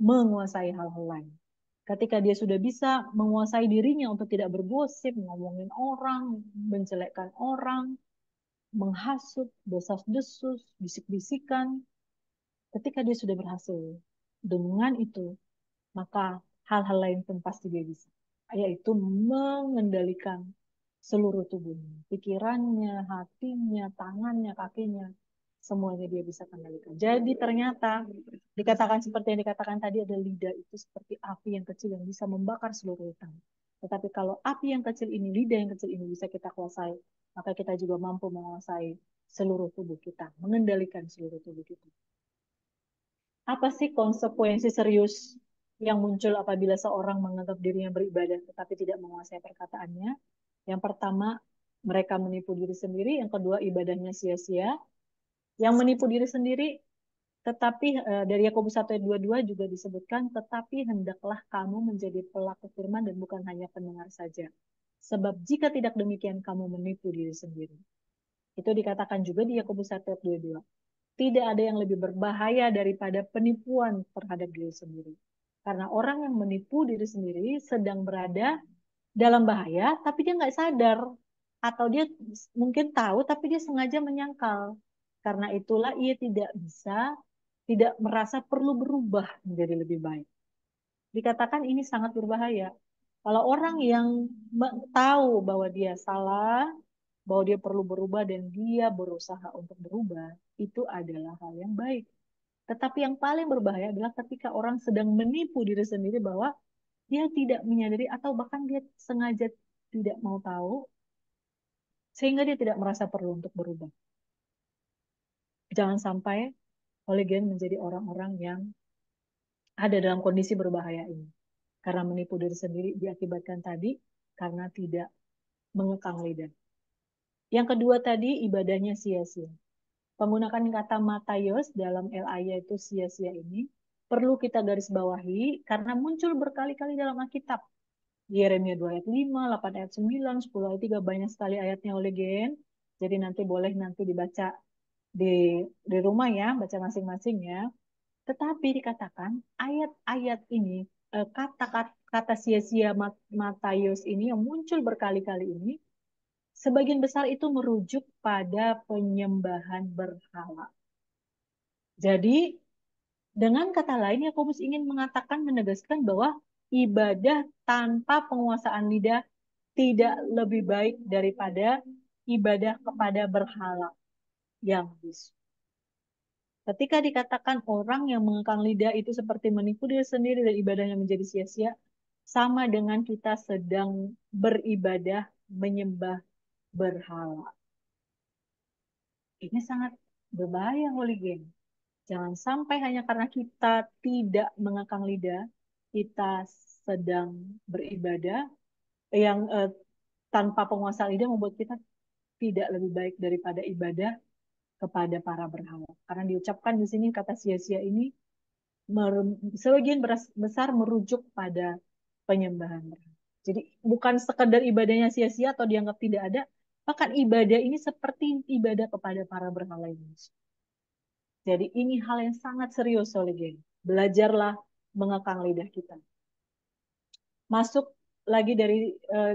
menguasai hal-hal lain. Ketika dia sudah bisa menguasai dirinya untuk tidak bergosip, ngomongin orang, menjelekkan orang, menghasut, desas-desus, bisik-bisikan. Ketika dia sudah berhasil dengan itu, maka hal-hal lain pun pasti dia bisa. Yaitu mengendalikan seluruh tubuhnya, pikirannya, hatinya, tangannya, kakinya, semuanya dia bisa kendalikan. Jadi ternyata dikatakan seperti yang dikatakan tadi, ada lidah itu seperti api yang kecil yang bisa membakar seluruh hutan. Tetapi kalau api yang kecil ini, lidah yang kecil ini bisa kita kuasai, maka kita juga mampu menguasai seluruh tubuh kita, mengendalikan seluruh tubuh kita. Apa sih konsekuensi serius yang muncul apabila seorang menganggap dirinya beribadah tetapi tidak menguasai perkataannya? Yang pertama, mereka menipu diri sendiri. Yang kedua, ibadahnya sia-sia. Yang menipu diri sendiri, tetapi dari Yakobus 1 ayat 22 juga disebutkan, tetapi hendaklah kamu menjadi pelaku firman dan bukan hanya pendengar saja. Sebab jika tidak demikian, kamu menipu diri sendiri. Itu dikatakan juga di Yakobus 1 ayat 22. Tidak ada yang lebih berbahaya daripada penipuan terhadap diri sendiri. Karena orang yang menipu diri sendiri sedang berada dalam bahaya, tapi dia nggak sadar. Atau dia mungkin tahu, tapi dia sengaja menyangkal. Karena itulah ia tidak merasa perlu berubah menjadi lebih baik. Dikatakan ini sangat berbahaya. Kalau orang yang tahu bahwa dia salah, bahwa dia perlu berubah dan dia berusaha untuk berubah, itu adalah hal yang baik. Tetapi yang paling berbahaya adalah ketika orang sedang menipu diri sendiri bahwa dia tidak menyadari atau bahkan dia sengaja tidak mau tahu sehingga dia tidak merasa perlu untuk berubah. Jangan sampai holigan menjadi orang-orang yang ada dalam kondisi berbahaya ini. Karena menipu diri sendiri diakibatkan tadi karena tidak mengekang lidah. Yang kedua tadi ibadahnya sia-sia. Penggunaan kata matayos dalam LAY itu sia-sia ini perlu kita garis bawahi karena muncul berkali-kali dalam Alkitab. Yeremia 2 ayat 5, 8 ayat 9, 10 ayat 3, banyak sekali ayatnya oleh Gen. Jadi nanti dibaca di rumah ya, baca masing-masing ya. Tetapi dikatakan ayat-ayat ini, kata sia-sia Matayus ini yang muncul berkali-kali ini, sebagian besar itu merujuk pada penyembahan berhala. Jadi dengan kata lain, Yakobus ingin mengatakan, menegaskan bahwa ibadah tanpa penguasaan lidah tidak lebih baik daripada ibadah kepada berhala yang bisu. Ketika dikatakan orang yang mengekang lidah itu seperti menipu diri sendiri dan ibadahnya menjadi sia-sia, sama dengan kita sedang beribadah menyembah berhala. Ini sangat berbahaya, holigen. Jangan sampai hanya karena kita tidak mengekang lidah, kita sedang beribadah yang tanpa penguasaan lidah membuat kita tidak lebih baik daripada ibadah kepada para berhala. Karena diucapkan di sini kata sia-sia ini sebagian besar merujuk pada penyembahan berhala. Jadi bukan sekedar ibadahnya sia-sia atau dianggap tidak ada, bahkan ibadah ini seperti ibadah kepada para berhala ini. Jadi ini hal yang sangat serius, oleh geng. Belajarlah mengekang lidah kita. Masuk lagi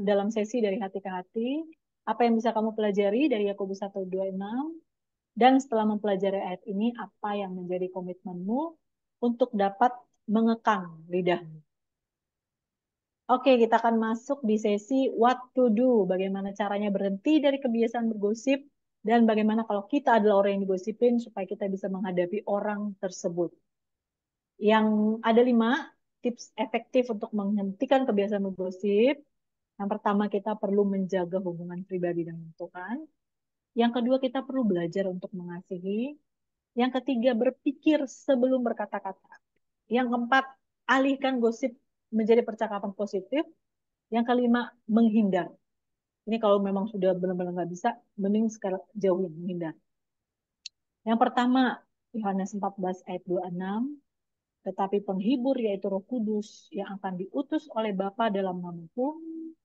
dalam sesi dari hati ke hati, apa yang bisa kamu pelajari dari Yakobus 1:26, dan setelah mempelajari ayat ini, apa yang menjadi komitmenmu untuk dapat mengekang lidahmu. Oke, kita akan masuk di sesi what to do, bagaimana caranya berhenti dari kebiasaan bergosip, dan bagaimana kalau kita adalah orang yang digosipin supaya kita bisa menghadapi orang tersebut. Yang ada 5 tips efektif untuk menghentikan kebiasaan bergosip. Yang pertama, kita perlu menjaga hubungan pribadi dengan Tuhan. Yang kedua, kita perlu belajar untuk mengasihi. Yang ketiga, berpikir sebelum berkata-kata. Yang keempat, alihkan gosip menjadi percakapan positif. Yang kelima, menghindar. Ini kalau memang sudah benar-benar nggak bisa, mending sekarang jauhin, menghindar. Yang pertama, Yohanes 14 ayat 26, tetapi penghibur yaitu Roh Kudus yang akan diutus oleh Bapa dalam namaku,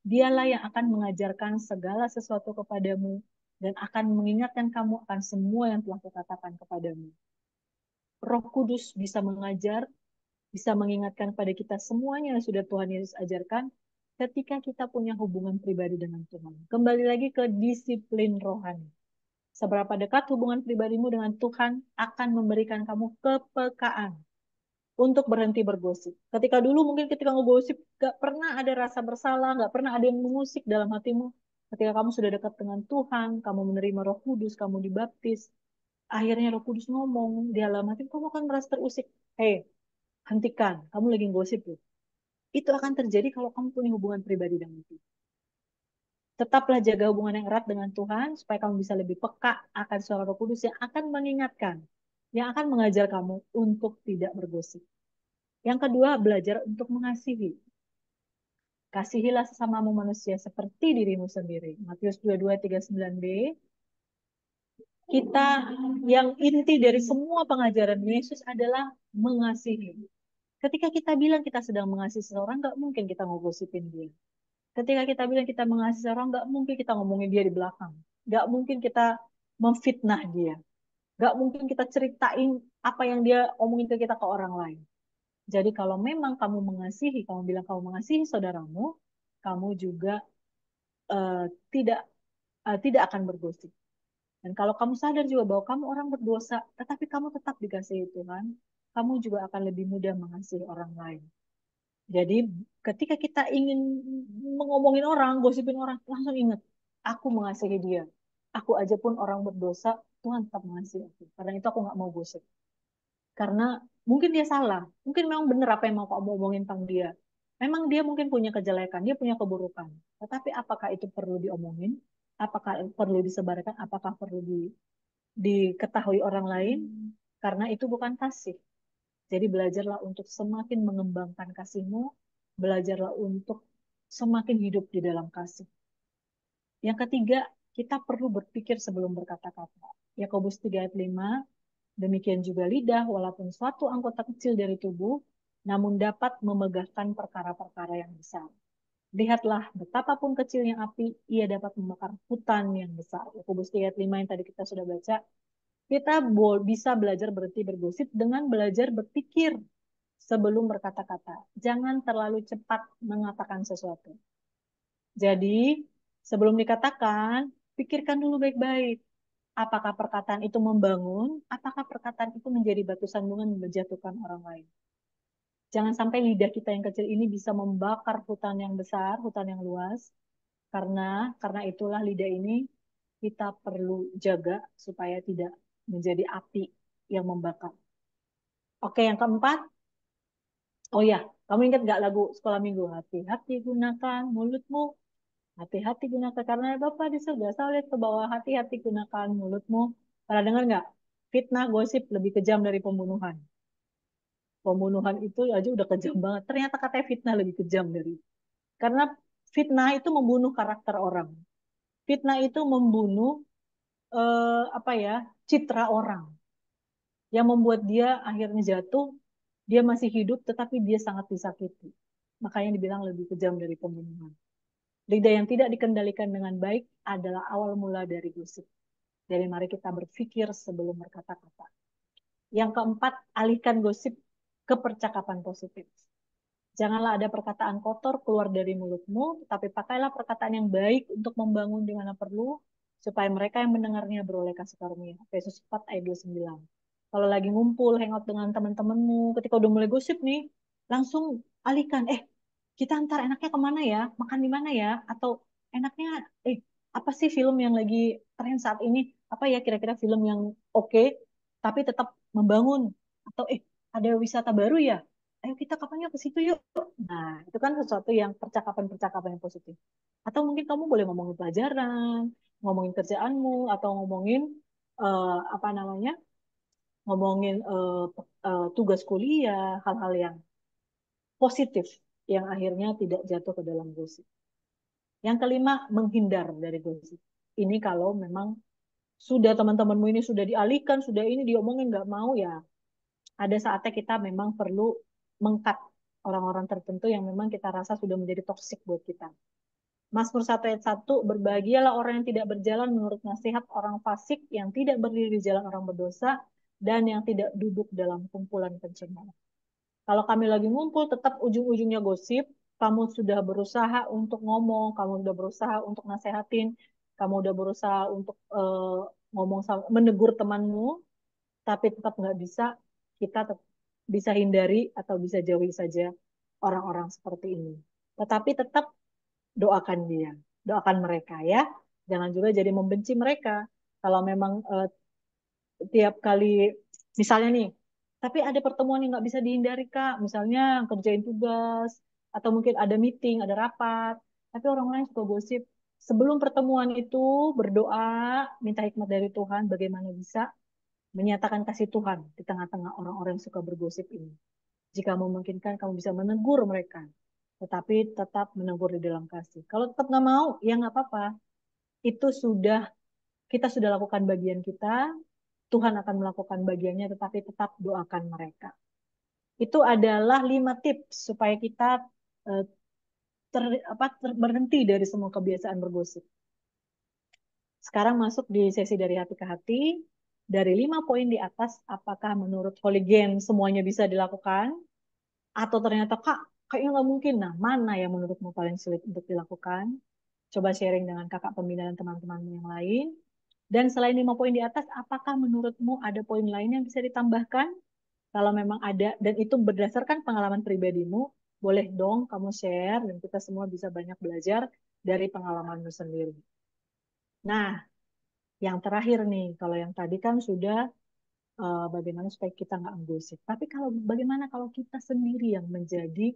dialah yang akan mengajarkan segala sesuatu kepadamu dan akan mengingatkan kamu akan semua yang telah kukatakan kepadamu. Roh Kudus bisa mengajar, bisa mengingatkan pada kita semuanya yang sudah Tuhan Yesus ajarkan ketika kita punya hubungan pribadi dengan Tuhan. Kembali lagi ke disiplin rohani. Seberapa dekat hubungan pribadimu dengan Tuhan akan memberikan kamu kepekaan untuk berhenti bergosip. Ketika dulu mungkin ketika ngegosip gak pernah ada rasa bersalah, gak pernah ada yang mengusik dalam hatimu. Ketika kamu sudah dekat dengan Tuhan, kamu menerima Roh Kudus, kamu dibaptis, akhirnya Roh Kudus ngomong di dalam hati, kamu akan merasa terusik. Hei, hentikan, kamu lagi gosip loh. Itu akan terjadi kalau kamu punya hubungan pribadi dengan Tuhan. Tetaplah jaga hubungan yang erat dengan Tuhan supaya kamu bisa lebih peka akan suara Roh Kudus yang akan mengingatkan, yang akan mengajar kamu untuk tidak bergosip. Yang kedua, belajar untuk mengasihi. Kasihilah sesamamu manusia seperti dirimu sendiri. Matius 22:39b. Kita yang inti dari semua pengajaran Yesus adalah mengasihi. Ketika kita bilang kita sedang mengasihi seseorang, nggak mungkin kita ngegosipin dia. Ketika kita bilang kita mengasihi seseorang, nggak mungkin kita ngomongin dia di belakang. Nggak mungkin kita memfitnah dia. Nggak mungkin kita ceritain apa yang dia omongin ke kita ke orang lain. Jadi kalau memang kamu mengasihi, kamu bilang kamu mengasihi saudaramu, kamu juga eh, tidak tidak akan bergosip. Dan kalau kamu sadar juga bahwa kamu orang berdosa, tetapi kamu tetap dikasihi Tuhan, kamu juga akan lebih mudah mengasihi orang lain. Jadi ketika kita ingin ngomongin orang, gosipin orang, langsung ingat, aku mengasihi dia. Aku aja pun orang berdosa, Tuhan tetap mengasihi aku. Karena itu aku nggak mau gosip. Karena mungkin dia salah, mungkin memang benar apa yang mau kamu omongin tentang dia. Memang dia mungkin punya kejelekan, dia punya keburukan. Tetapi apakah itu perlu diomongin? Apakah perlu disebarkan? Apakah perlu diketahui orang lain? Karena itu bukan kasih. Jadi belajarlah untuk semakin mengembangkan kasihmu, belajarlah untuk semakin hidup di dalam kasih. Yang ketiga, kita perlu berpikir sebelum berkata-kata. Yakobus 3 ayat 5, demikian juga lidah, walaupun suatu anggota kecil dari tubuh, namun dapat memegahkan perkara-perkara yang besar. Lihatlah, betapapun kecilnya api, ia dapat membakar hutan yang besar. Yakobus 3 ayat 5 yang tadi kita sudah baca. Kita bisa belajar berhenti bergosip dengan belajar berpikir sebelum berkata-kata. Jangan terlalu cepat mengatakan sesuatu. Jadi, sebelum dikatakan, pikirkan dulu baik-baik. Apakah perkataan itu membangun? Apakah perkataan itu menjadi batu sandungan menjatuhkan orang lain? Jangan sampai lidah kita yang kecil ini bisa membakar hutan yang besar, hutan yang luas. Karena itulah lidah ini kita perlu jaga supaya tidak menjadi api yang membakar. Oke, yang keempat, oh ya, kamu ingat nggak lagu sekolah minggu? Hati-hati gunakan mulutmu, hati-hati gunakan karena Bapa di surga lihat ke bawah, hati-hati gunakan mulutmu. Pernah dengar nggak? Fitnah, gosip lebih kejam dari pembunuhan. Pembunuhan itu aja udah kejam banget. Ternyata katanya fitnah lebih kejam dari. Karena fitnah itu membunuh karakter orang. Fitnah itu membunuh apa ya, citra orang yang membuat dia akhirnya jatuh, dia masih hidup tetapi dia sangat disakiti. Makanya dibilang lebih kejam dari pembunuhan. Lidah yang tidak dikendalikan dengan baik adalah awal mula dari gosip. Jadi mari kita berpikir sebelum berkata-kata. Yang keempat, alihkan gosip ke percakapan positif. Janganlah ada perkataan kotor keluar dari mulutmu, tetapi pakailah perkataan yang baik untuk membangun di mana perlu, supaya mereka yang mendengarnya beroleh kasih karunia. Efesus 4 ayat 29. Kalau lagi ngumpul, hangout dengan teman-temanmu, ketika udah mulai gosip nih, langsung alihkan, kita antar enaknya kemana ya? Makan di mana ya? Atau enaknya, apa sih film yang lagi tren saat ini? Apa ya kira-kira film yang oke, tapi tetap membangun? Atau ada wisata baru ya? Ayo kita kapan yuk ke situ yuk. Nah, itu kan sesuatu yang percakapan-percakapan yang positif. Atau mungkin kamu boleh ngomongin pelajaran, ngomongin kerjaanmu, atau ngomongin apa namanya, ngomongin tugas kuliah, hal-hal yang positif yang akhirnya tidak jatuh ke dalam gosip. Yang kelima, menghindar dari gosip. Ini kalau memang sudah teman-temanmu ini sudah dialihkan, sudah ini diomongin nggak mau ya, ada saatnya kita memang perlu mengkat orang-orang tertentu yang memang kita rasa sudah menjadi toksik buat kita. Mazmur 1 ayat 1, berbahagialah orang yang tidak berjalan menurut nasihat orang fasik, yang tidak berdiri di jalan orang berdosa, dan yang tidak duduk dalam kumpulan pencemooh. Kalau kami lagi ngumpul, tetap ujung-ujungnya gosip, kamu sudah berusaha untuk ngomong, kamu sudah berusaha untuk nasehatin, kamu udah berusaha untuk ngomong menegur temanmu, tapi tetap nggak bisa, kita bisa hindari atau bisa jauhi saja orang-orang seperti ini. Tetapi tetap doakan dia, doakan mereka ya. Jangan juga jadi membenci mereka. Kalau memang tiap kali, misalnya nih, tapi ada pertemuan yang nggak bisa dihindari Kak, misalnya kerjain tugas, atau mungkin ada meeting, ada rapat, tapi orang lain suka gosip. Sebelum pertemuan itu berdoa, minta hikmat dari Tuhan, bagaimana bisa menyatakan kasih Tuhan di tengah-tengah orang-orang yang suka bergosip ini. Jika memungkinkan, kamu bisa menegur mereka, tetapi tetap menegur di dalam kasih. Kalau tetap nggak mau, ya nggak apa-apa. Itu kita sudah lakukan bagian kita, Tuhan akan melakukan bagiannya, tetapi tetap doakan mereka. Itu adalah 5 tips supaya kita eh, berhenti dari semua kebiasaan bergosip. Sekarang masuk di sesi dari hati ke hati. Dari 5 poin di atas, apakah menurut Holy Game semuanya bisa dilakukan? Atau ternyata, Kak, kayaknya nggak mungkin. Nah, mana yang menurutmu paling sulit untuk dilakukan? Coba sharing dengan kakak pembina dan teman-temanmu yang lain. Dan selain 5 poin di atas, apakah menurutmu ada poin lain yang bisa ditambahkan? Kalau memang ada, dan itu berdasarkan pengalaman pribadimu, boleh dong kamu share, dan kita semua bisa banyak belajar dari pengalamanmu sendiri. Nah, yang terakhir nih, kalau yang tadi kan sudah bagaimana supaya kita nggak menggosip. Tapi kalau bagaimana kalau kita sendiri yang menjadi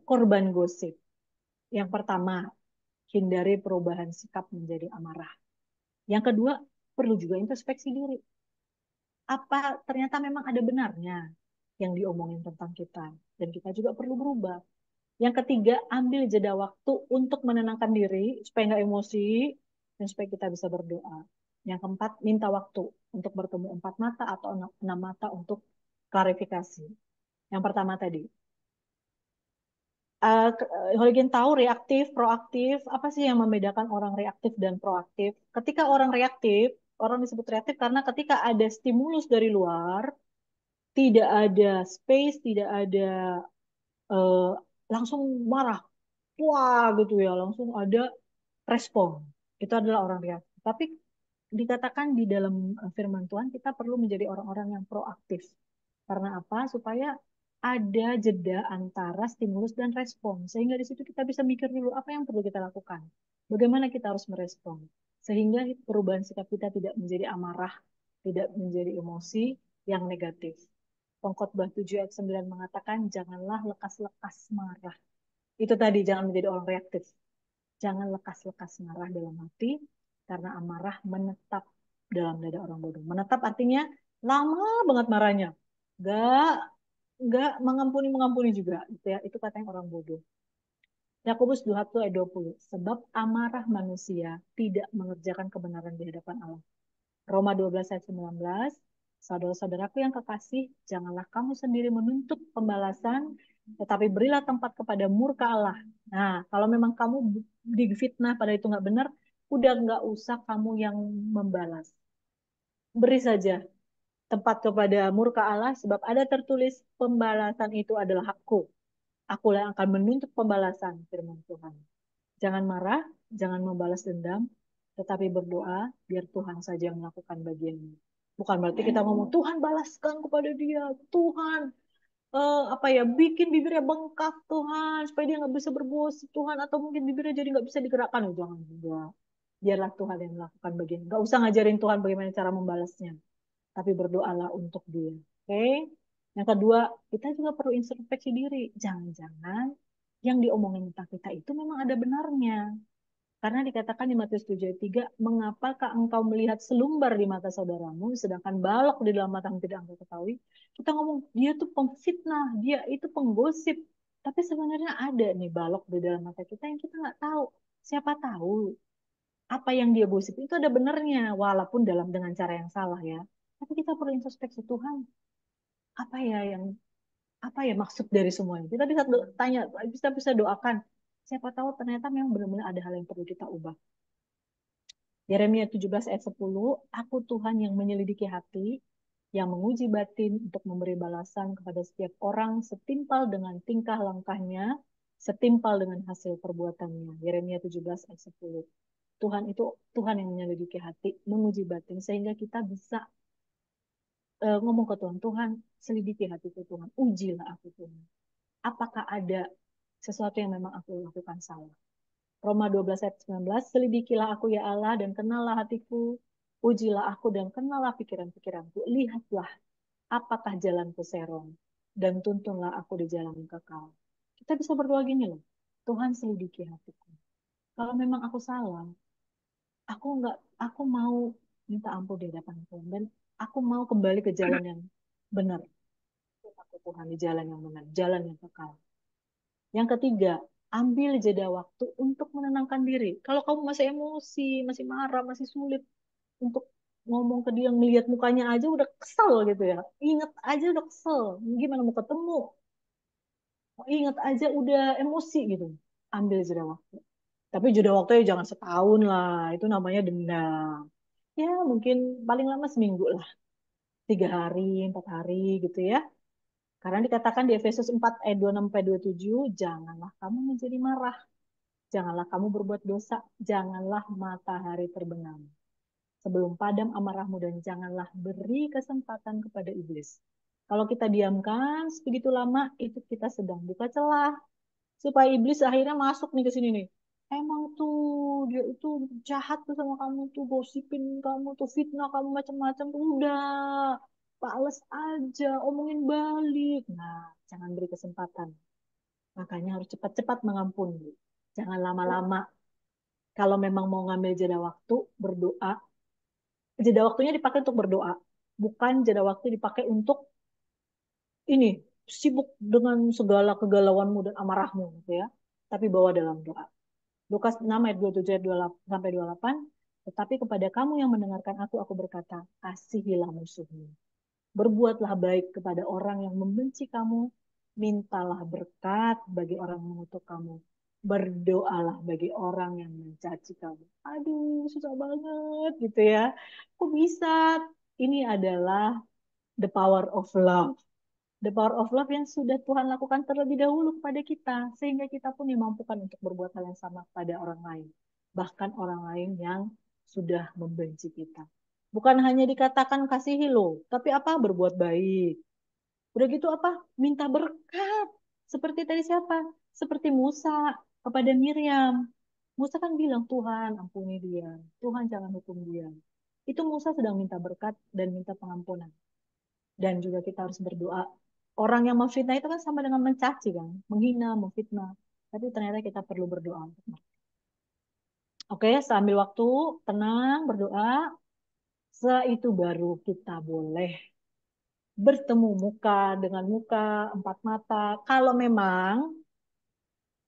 korban gosip? Yang pertama, hindari perubahan sikap menjadi amarah. Yang kedua, perlu juga introspeksi diri. Apa ternyata memang ada benarnya yang diomongin tentang kita, dan kita juga perlu berubah. Yang ketiga, ambil jeda waktu untuk menenangkan diri supaya nggak emosi dan supaya kita bisa berdoa. Yang keempat, minta waktu untuk bertemu 4 mata atau 6 mata untuk klarifikasi. Yang pertama tadi, Holigen tahu reaktif, proaktif. Apa sih yang membedakan orang reaktif dan proaktif? Ketika orang reaktif, orang disebut reaktif karena ketika ada stimulus dari luar, tidak ada space, tidak ada eh, langsung marah, wah gitu ya, langsung ada respon. Itu adalah orang reaktif. Tapi dikatakan di dalam firman Tuhan kita perlu menjadi orang-orang yang proaktif. Karena apa? Supaya ada jeda antara stimulus dan respon. Sehingga di situ kita bisa mikir dulu apa yang perlu kita lakukan. Bagaimana kita harus merespon. Sehingga perubahan sikap kita tidak menjadi amarah, tidak menjadi emosi yang negatif. Pengkhotbah 7 ayat 9 mengatakan, janganlah lekas-lekas marah. Itu tadi, jangan menjadi orang reaktif. Jangan lekas-lekas marah dalam hati, karena amarah menetap dalam dada orang bodoh. Menetap artinya lama banget marahnya. Gak, gak mengampuni juga. Gitu ya. Itu katanya orang bodoh. Yakobus 2 ayat 20. Sebab amarah manusia tidak mengerjakan kebenaran di hadapan Allah. Roma 12 ayat 19. Saudara-saudaraku yang kekasih, janganlah kamu sendiri menuntut pembalasan, tetapi berilah tempat kepada murka Allah. Nah, kalau memang kamu difitnah pada itu nggak benar, udah nggak usah kamu yang membalas. Beri saja tempat kepada murka Allah, sebab ada tertulis pembalasan itu adalah hakku. Aku yang akan menuntut pembalasan, firman Tuhan. Jangan marah, jangan membalas dendam, tetapi berdoa biar Tuhan saja yang melakukan bagiannya. Bukan berarti kita ngomong Tuhan balaskan kepada dia, Tuhan apa ya bikin bibirnya bengkak Tuhan supaya dia nggak bisa berbuat Tuhan, atau mungkin bibirnya jadi nggak bisa digerakkan. Oh, jangan juga. Biarlah Tuhan yang melakukan bagian. Nggak usah ngajarin Tuhan bagaimana cara membalasnya, tapi berdoalah untuk dia. Oke? Yang kedua, kita juga perlu introspeksi diri. Jangan-jangan yang diomongin tentang kita itu memang ada benarnya. Karena dikatakan di Matius 7 ayat 3, mengapakah engkau melihat selumbar di mata saudaramu, sedangkan balok di dalam matamu tidak engkau ketahui? Kita ngomong, dia tuh pemfitnah, dia itu penggosip. Tapi sebenarnya ada nih balok di dalam mata kita yang kita nggak tahu. Siapa tahu apa yang dia gosip itu ada benernya, walaupun dalam dengan cara yang salah ya. Tapi kita perlu introspeksi Tuhan, apa ya yang apa ya maksud dari semuanya. Kita bisa tanya, bisa bisa doakan. Siapa tahu ternyata memang benar-benar ada hal yang perlu kita ubah. Yeremia 17 ayat 10, aku Tuhan yang menyelidiki hati, yang menguji batin untuk memberi balasan kepada setiap orang setimpal dengan tingkah langkahnya, setimpal dengan hasil perbuatannya. Yeremia 17 ayat 10. Tuhan itu Tuhan yang menyelidiki hati, menguji batin, sehingga kita bisa ngomong ke Tuhan, Tuhan selidiki hatiku Tuhan, ujilah aku Tuhan. Apakah ada sesuatu yang memang aku lakukan salah? Roma 12 ayat 19, selidikilah aku ya Allah dan kenallah hatiku, ujilah aku dan kenallah pikiran-pikiranku, lihatlah apakah jalanku serong, dan tuntunlah aku di jalan yang kekal. Kita bisa berdoa gini loh, Tuhan selidiki hatiku. Kalau memang aku salah, aku mau minta ampun di hadapan Tuhan, dan aku mau kembali ke jalan yang benar. Aku Tuhan di jalan yang benar, jalan yang kekal. Yang ketiga, ambil jeda waktu untuk menenangkan diri. Kalau kamu masih emosi, masih marah, masih sulit untuk ngomong ke dia, ngelihat mukanya aja udah kesel gitu ya. Ingat aja udah kesel. Gimana mau ketemu? Ingat aja udah emosi gitu. Ambil jeda waktu. Tapi jeda waktunya jangan setahun lah. Itu namanya dendam. Ya mungkin paling lama seminggu lah. 3 hari, 4 hari gitu ya. Karena dikatakan di Efesus 4 ayat 26-27, janganlah kamu menjadi marah, janganlah kamu berbuat dosa, janganlah matahari terbenam sebelum padam amarahmu, dan janganlah beri kesempatan kepada iblis. Kalau kita diamkan begitu lama, itu kita sedang buka celah supaya iblis akhirnya masuk nih ke sini nih. Emang tuh dia itu jahat tuh sama kamu tuh, gosipin kamu tuh, fitnah kamu macam-macam tuh, udah bales aja, omongin balik. Nah, jangan beri kesempatan. Makanya harus cepat-cepat mengampuni. Jangan lama-lama. Kalau memang mau ngambil jeda waktu, berdoa. Jeda waktunya dipakai untuk berdoa. Bukan jeda waktu dipakai untuk ini, sibuk dengan segala kegalauanmu dan amarahmu gitu ya. Tapi bawa dalam doa. Lukas 6 ayat 27 ayat 28 sampai 28. Tetapi kepada kamu yang mendengarkan aku berkata, kasihilah musuhmu. Berbuatlah baik kepada orang yang membenci kamu. Mintalah berkat bagi orang yang mengutuk kamu. Berdoalah bagi orang yang mencaci kamu. Aduh, susah banget gitu ya. Kok bisa? Ini adalah the power of love. The power of love yang sudah Tuhan lakukan terlebih dahulu kepada kita. Sehingga kita pun dimampukan untuk berbuat hal yang sama kepada orang lain. Bahkan orang lain yang sudah membenci kita. Bukan hanya dikatakan kasihi loh, tapi apa? Berbuat baik. Udah gitu apa? Minta berkat. Seperti tadi siapa? Seperti Musa kepada Miriam. Musa kan bilang, Tuhan ampuni dia. Tuhan jangan hukum dia. Itu Musa sedang minta berkat dan minta pengampunan. Dan juga kita harus berdoa. Orang yang memfitnah itu kan sama dengan mencaci kan, menghina, memfitnah. Tapi ternyata kita perlu berdoa untuk mereka. Oke, sambil waktu tenang berdoa. Setelah itu baru kita boleh bertemu muka dengan muka, empat mata. Kalau memang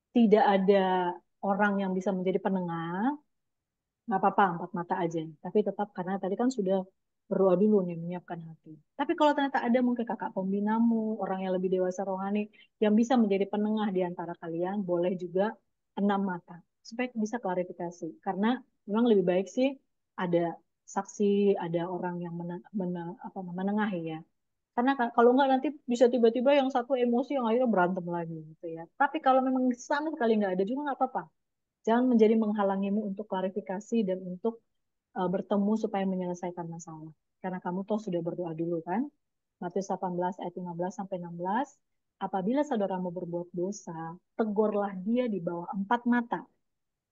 tidak ada orang yang bisa menjadi penengah, nggak apa-apa empat mata aja. Tapi tetap karena tadi kan sudah berdoa dulu nih menyiapkan hati. Tapi kalau ternyata ada mungkin kakak pembinamu, orang yang lebih dewasa rohani yang bisa menjadi penengah di antara kalian, boleh juga enam mata supaya bisa klarifikasi. Karena memang lebih baik sih ada saksi, ada orang yang menengahi ya. Karena kalau nggak nanti bisa tiba-tiba yang satu emosi yang akhirnya berantem lagi gitu ya. Tapi kalau memang sama sekali nggak ada juga nggak apa-apa. Jangan menjadi menghalangimu untuk klarifikasi dan untuk bertemu supaya menyelesaikan masalah. Karena kamu toh sudah berdoa dulu kan. Matius 18 ayat 15 sampai 16. Apabila saudaramu berbuat dosa, tegurlah dia di bawah empat mata.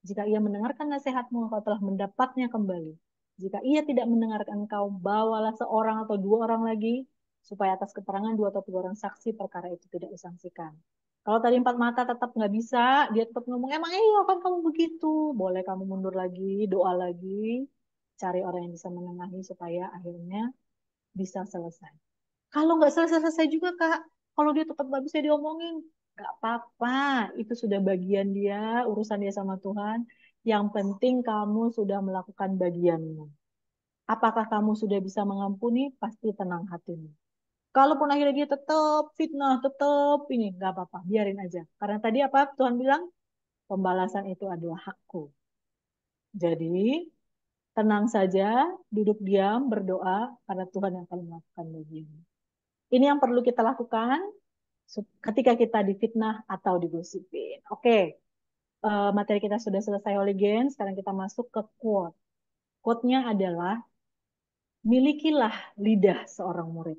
Jika ia mendengarkan nasihatmu, engkau telah mendapatnya kembali. Jika ia tidak mendengarkan engkau, bawalah seorang atau dua orang lagi, supaya atas keterangan dua atau tiga orang saksi perkara itu tidak disangsikan. Kalau tadi empat mata tetap nggak bisa, dia tetap ngomong, emang iya kan kamu begitu. Boleh kamu mundur lagi, doa lagi, cari orang yang bisa menengahi supaya akhirnya bisa selesai. Kalau nggak selesai-selesai juga, Kak, kalau dia tetap nggak bisa diomongin, nggak apa-apa. Itu sudah bagian dia, urusan dia sama Tuhan. Yang penting kamu sudah melakukan bagianmu. Apakah kamu sudah bisa mengampuni? Pasti tenang hatimu. Kalaupun akhirnya dia tetap fitnah, tetap ini, nggak apa-apa, biarin aja. Karena tadi apa Tuhan bilang? Pembalasan itu adalah hakku. Jadi, tenang saja, duduk diam, berdoa, karena Tuhan yang akan melakukan bagianmu. Ini yang perlu kita lakukan ketika kita difitnah atau digosipin. Oke, materi kita sudah selesai Holy Gen. Sekarang kita masuk ke quote. Quote-nya adalah, milikilah lidah seorang murid.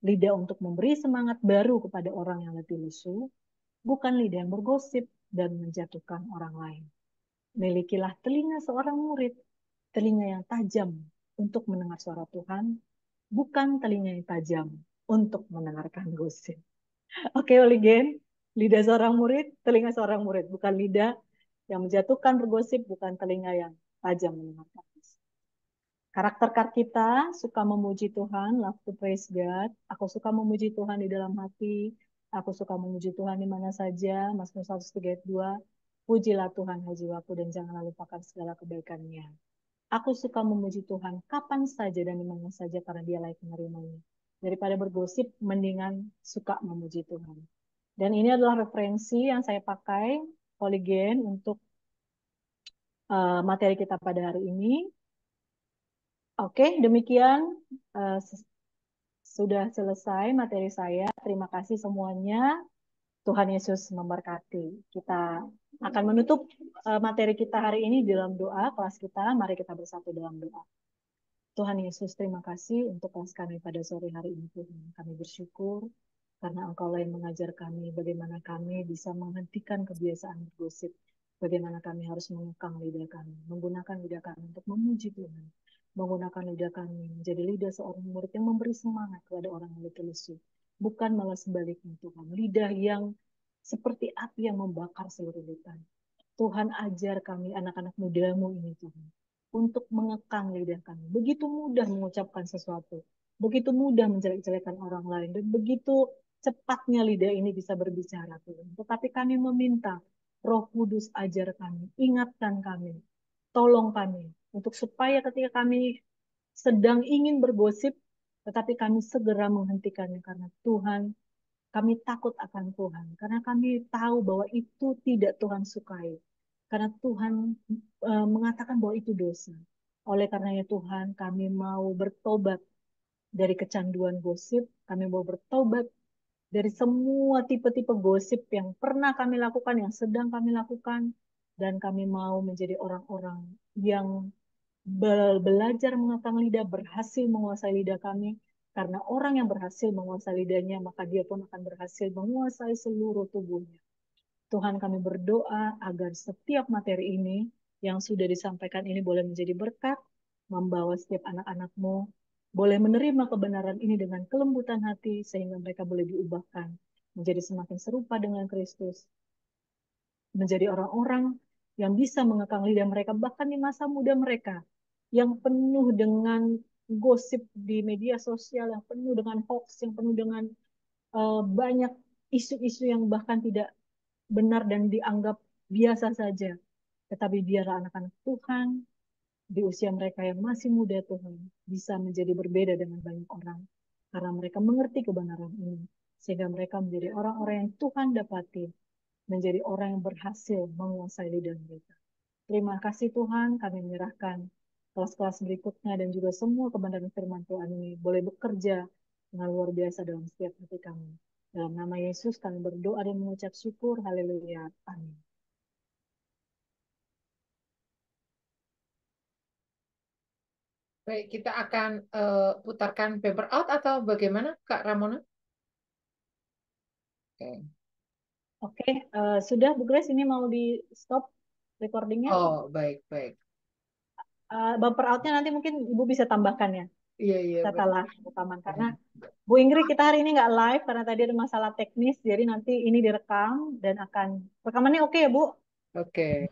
Lidah untuk memberi semangat baru kepada orang yang letih lesu, bukan lidah yang bergosip dan menjatuhkan orang lain. Milikilah telinga seorang murid, telinga yang tajam untuk mendengar suara Tuhan, bukan telinga yang tajam untuk mendengarkan gosip. Oke, Oligen. Lidah seorang murid, telinga seorang murid. Bukan lidah yang menjatuhkan bergosip, bukan telinga yang tajam mendengarkan. Karakter kita suka memuji Tuhan, love to praise God. Aku suka memuji Tuhan di dalam hati. Aku suka memuji Tuhan di mana saja. Mazmur 103:2. Pujilah Tuhan hai jiwaku dan janganlah lupakan segala kebaikannya. Aku suka memuji Tuhan kapan saja dan di mana saja karena dia layak menerimanya. Daripada bergosip, mendingan suka memuji Tuhan. Dan ini adalah referensi yang saya pakai, Polygen, untuk materi kita pada hari ini. Oke, demikian sudah selesai materi saya. Terima kasih semuanya. Tuhan Yesus memberkati. Kita akan menutup materi kita hari ini dalam doa kelas kita. Mari kita bersatu dalam doa. Tuhan Yesus, terima kasih untuk kelas kami pada sore hari ini, Tuhan. Kami bersyukur karena Engkau yang mengajar kami bagaimana kami bisa menghentikan kebiasaan bergosip. Bagaimana kami harus mengekang lidah kami, menggunakan lidah kami untuk memuji Tuhan. Menggunakan lidah kami menjadi lidah seorang murid yang memberi semangat kepada orang yang letih lesu. Bukan malah sebaliknya, Tuhan. Lidah yang seperti api yang membakar seluruh hutan. Tuhan, ajar kami anak-anak mudamu ini, Tuhan, untuk mengekang lidah kami. Begitu mudah mengucapkan sesuatu, begitu mudah menjelek-jelekan orang lain, dan begitu cepatnya lidah ini bisa berbicara, Tuhan. Tetapi kami meminta, Roh Kudus ajar kami, ingatkan kami, tolong kami, untuk supaya ketika kami sedang ingin bergosip, tetapi kami segera menghentikannya, karena Tuhan, kami takut akan Tuhan, karena kami tahu bahwa itu tidak Tuhan sukai. Karena Tuhan mengatakan bahwa itu dosa. Oleh karenanya Tuhan, kami mau bertobat dari kecanduan gosip, kami mau bertobat dari semua tipe-tipe gosip yang pernah kami lakukan, yang sedang kami lakukan, dan kami mau menjadi orang-orang yang belajar mengekang lidah, berhasil menguasai lidah kami, karena orang yang berhasil menguasai lidahnya, maka dia pun akan berhasil menguasai seluruh tubuhnya. Tuhan, kami berdoa agar setiap materi ini yang sudah disampaikan ini boleh menjadi berkat, membawa setiap anak-anak-Mu, boleh menerima kebenaran ini dengan kelembutan hati, sehingga mereka boleh diubahkan menjadi semakin serupa dengan Kristus, menjadi orang-orang yang bisa mengekang lidah mereka, bahkan di masa muda mereka, yang penuh dengan gosip di media sosial, yang penuh dengan hoax, yang penuh dengan banyak isu-isu yang bahkan tidak benar dan dianggap biasa saja. Tetapi biarlah anak-anak Tuhan di usia mereka yang masih muda, Tuhan, bisa menjadi berbeda dengan banyak orang. Karena mereka mengerti kebenaran ini. Sehingga mereka menjadi orang-orang yang Tuhan dapati. Menjadi orang yang berhasil menguasai lidah mereka. Terima kasih Tuhan, kami menyerahkan kelas-kelas berikutnya dan juga semua kebenaran firman Tuhan ini boleh bekerja dengan luar biasa dalam setiap hati kami. Dalam nama Yesus kami berdoa dan mengucap syukur. Haleluya. Amin. Baik, kita akan putarkan paper out atau bagaimana, Kak Ramona? Oke. Oke, sudah Bu Grace, ini mau di stop recordingnya. Oh, baik, baik. Bumper outnya nanti mungkin Ibu bisa tambahkan ya Iya, iya, setelah baik. rekaman. Karena Bu Ingrid kita hari ini nggak live karena tadi ada masalah teknis, jadi nanti ini direkam dan akan rekamannya oke ya Bu? Oke.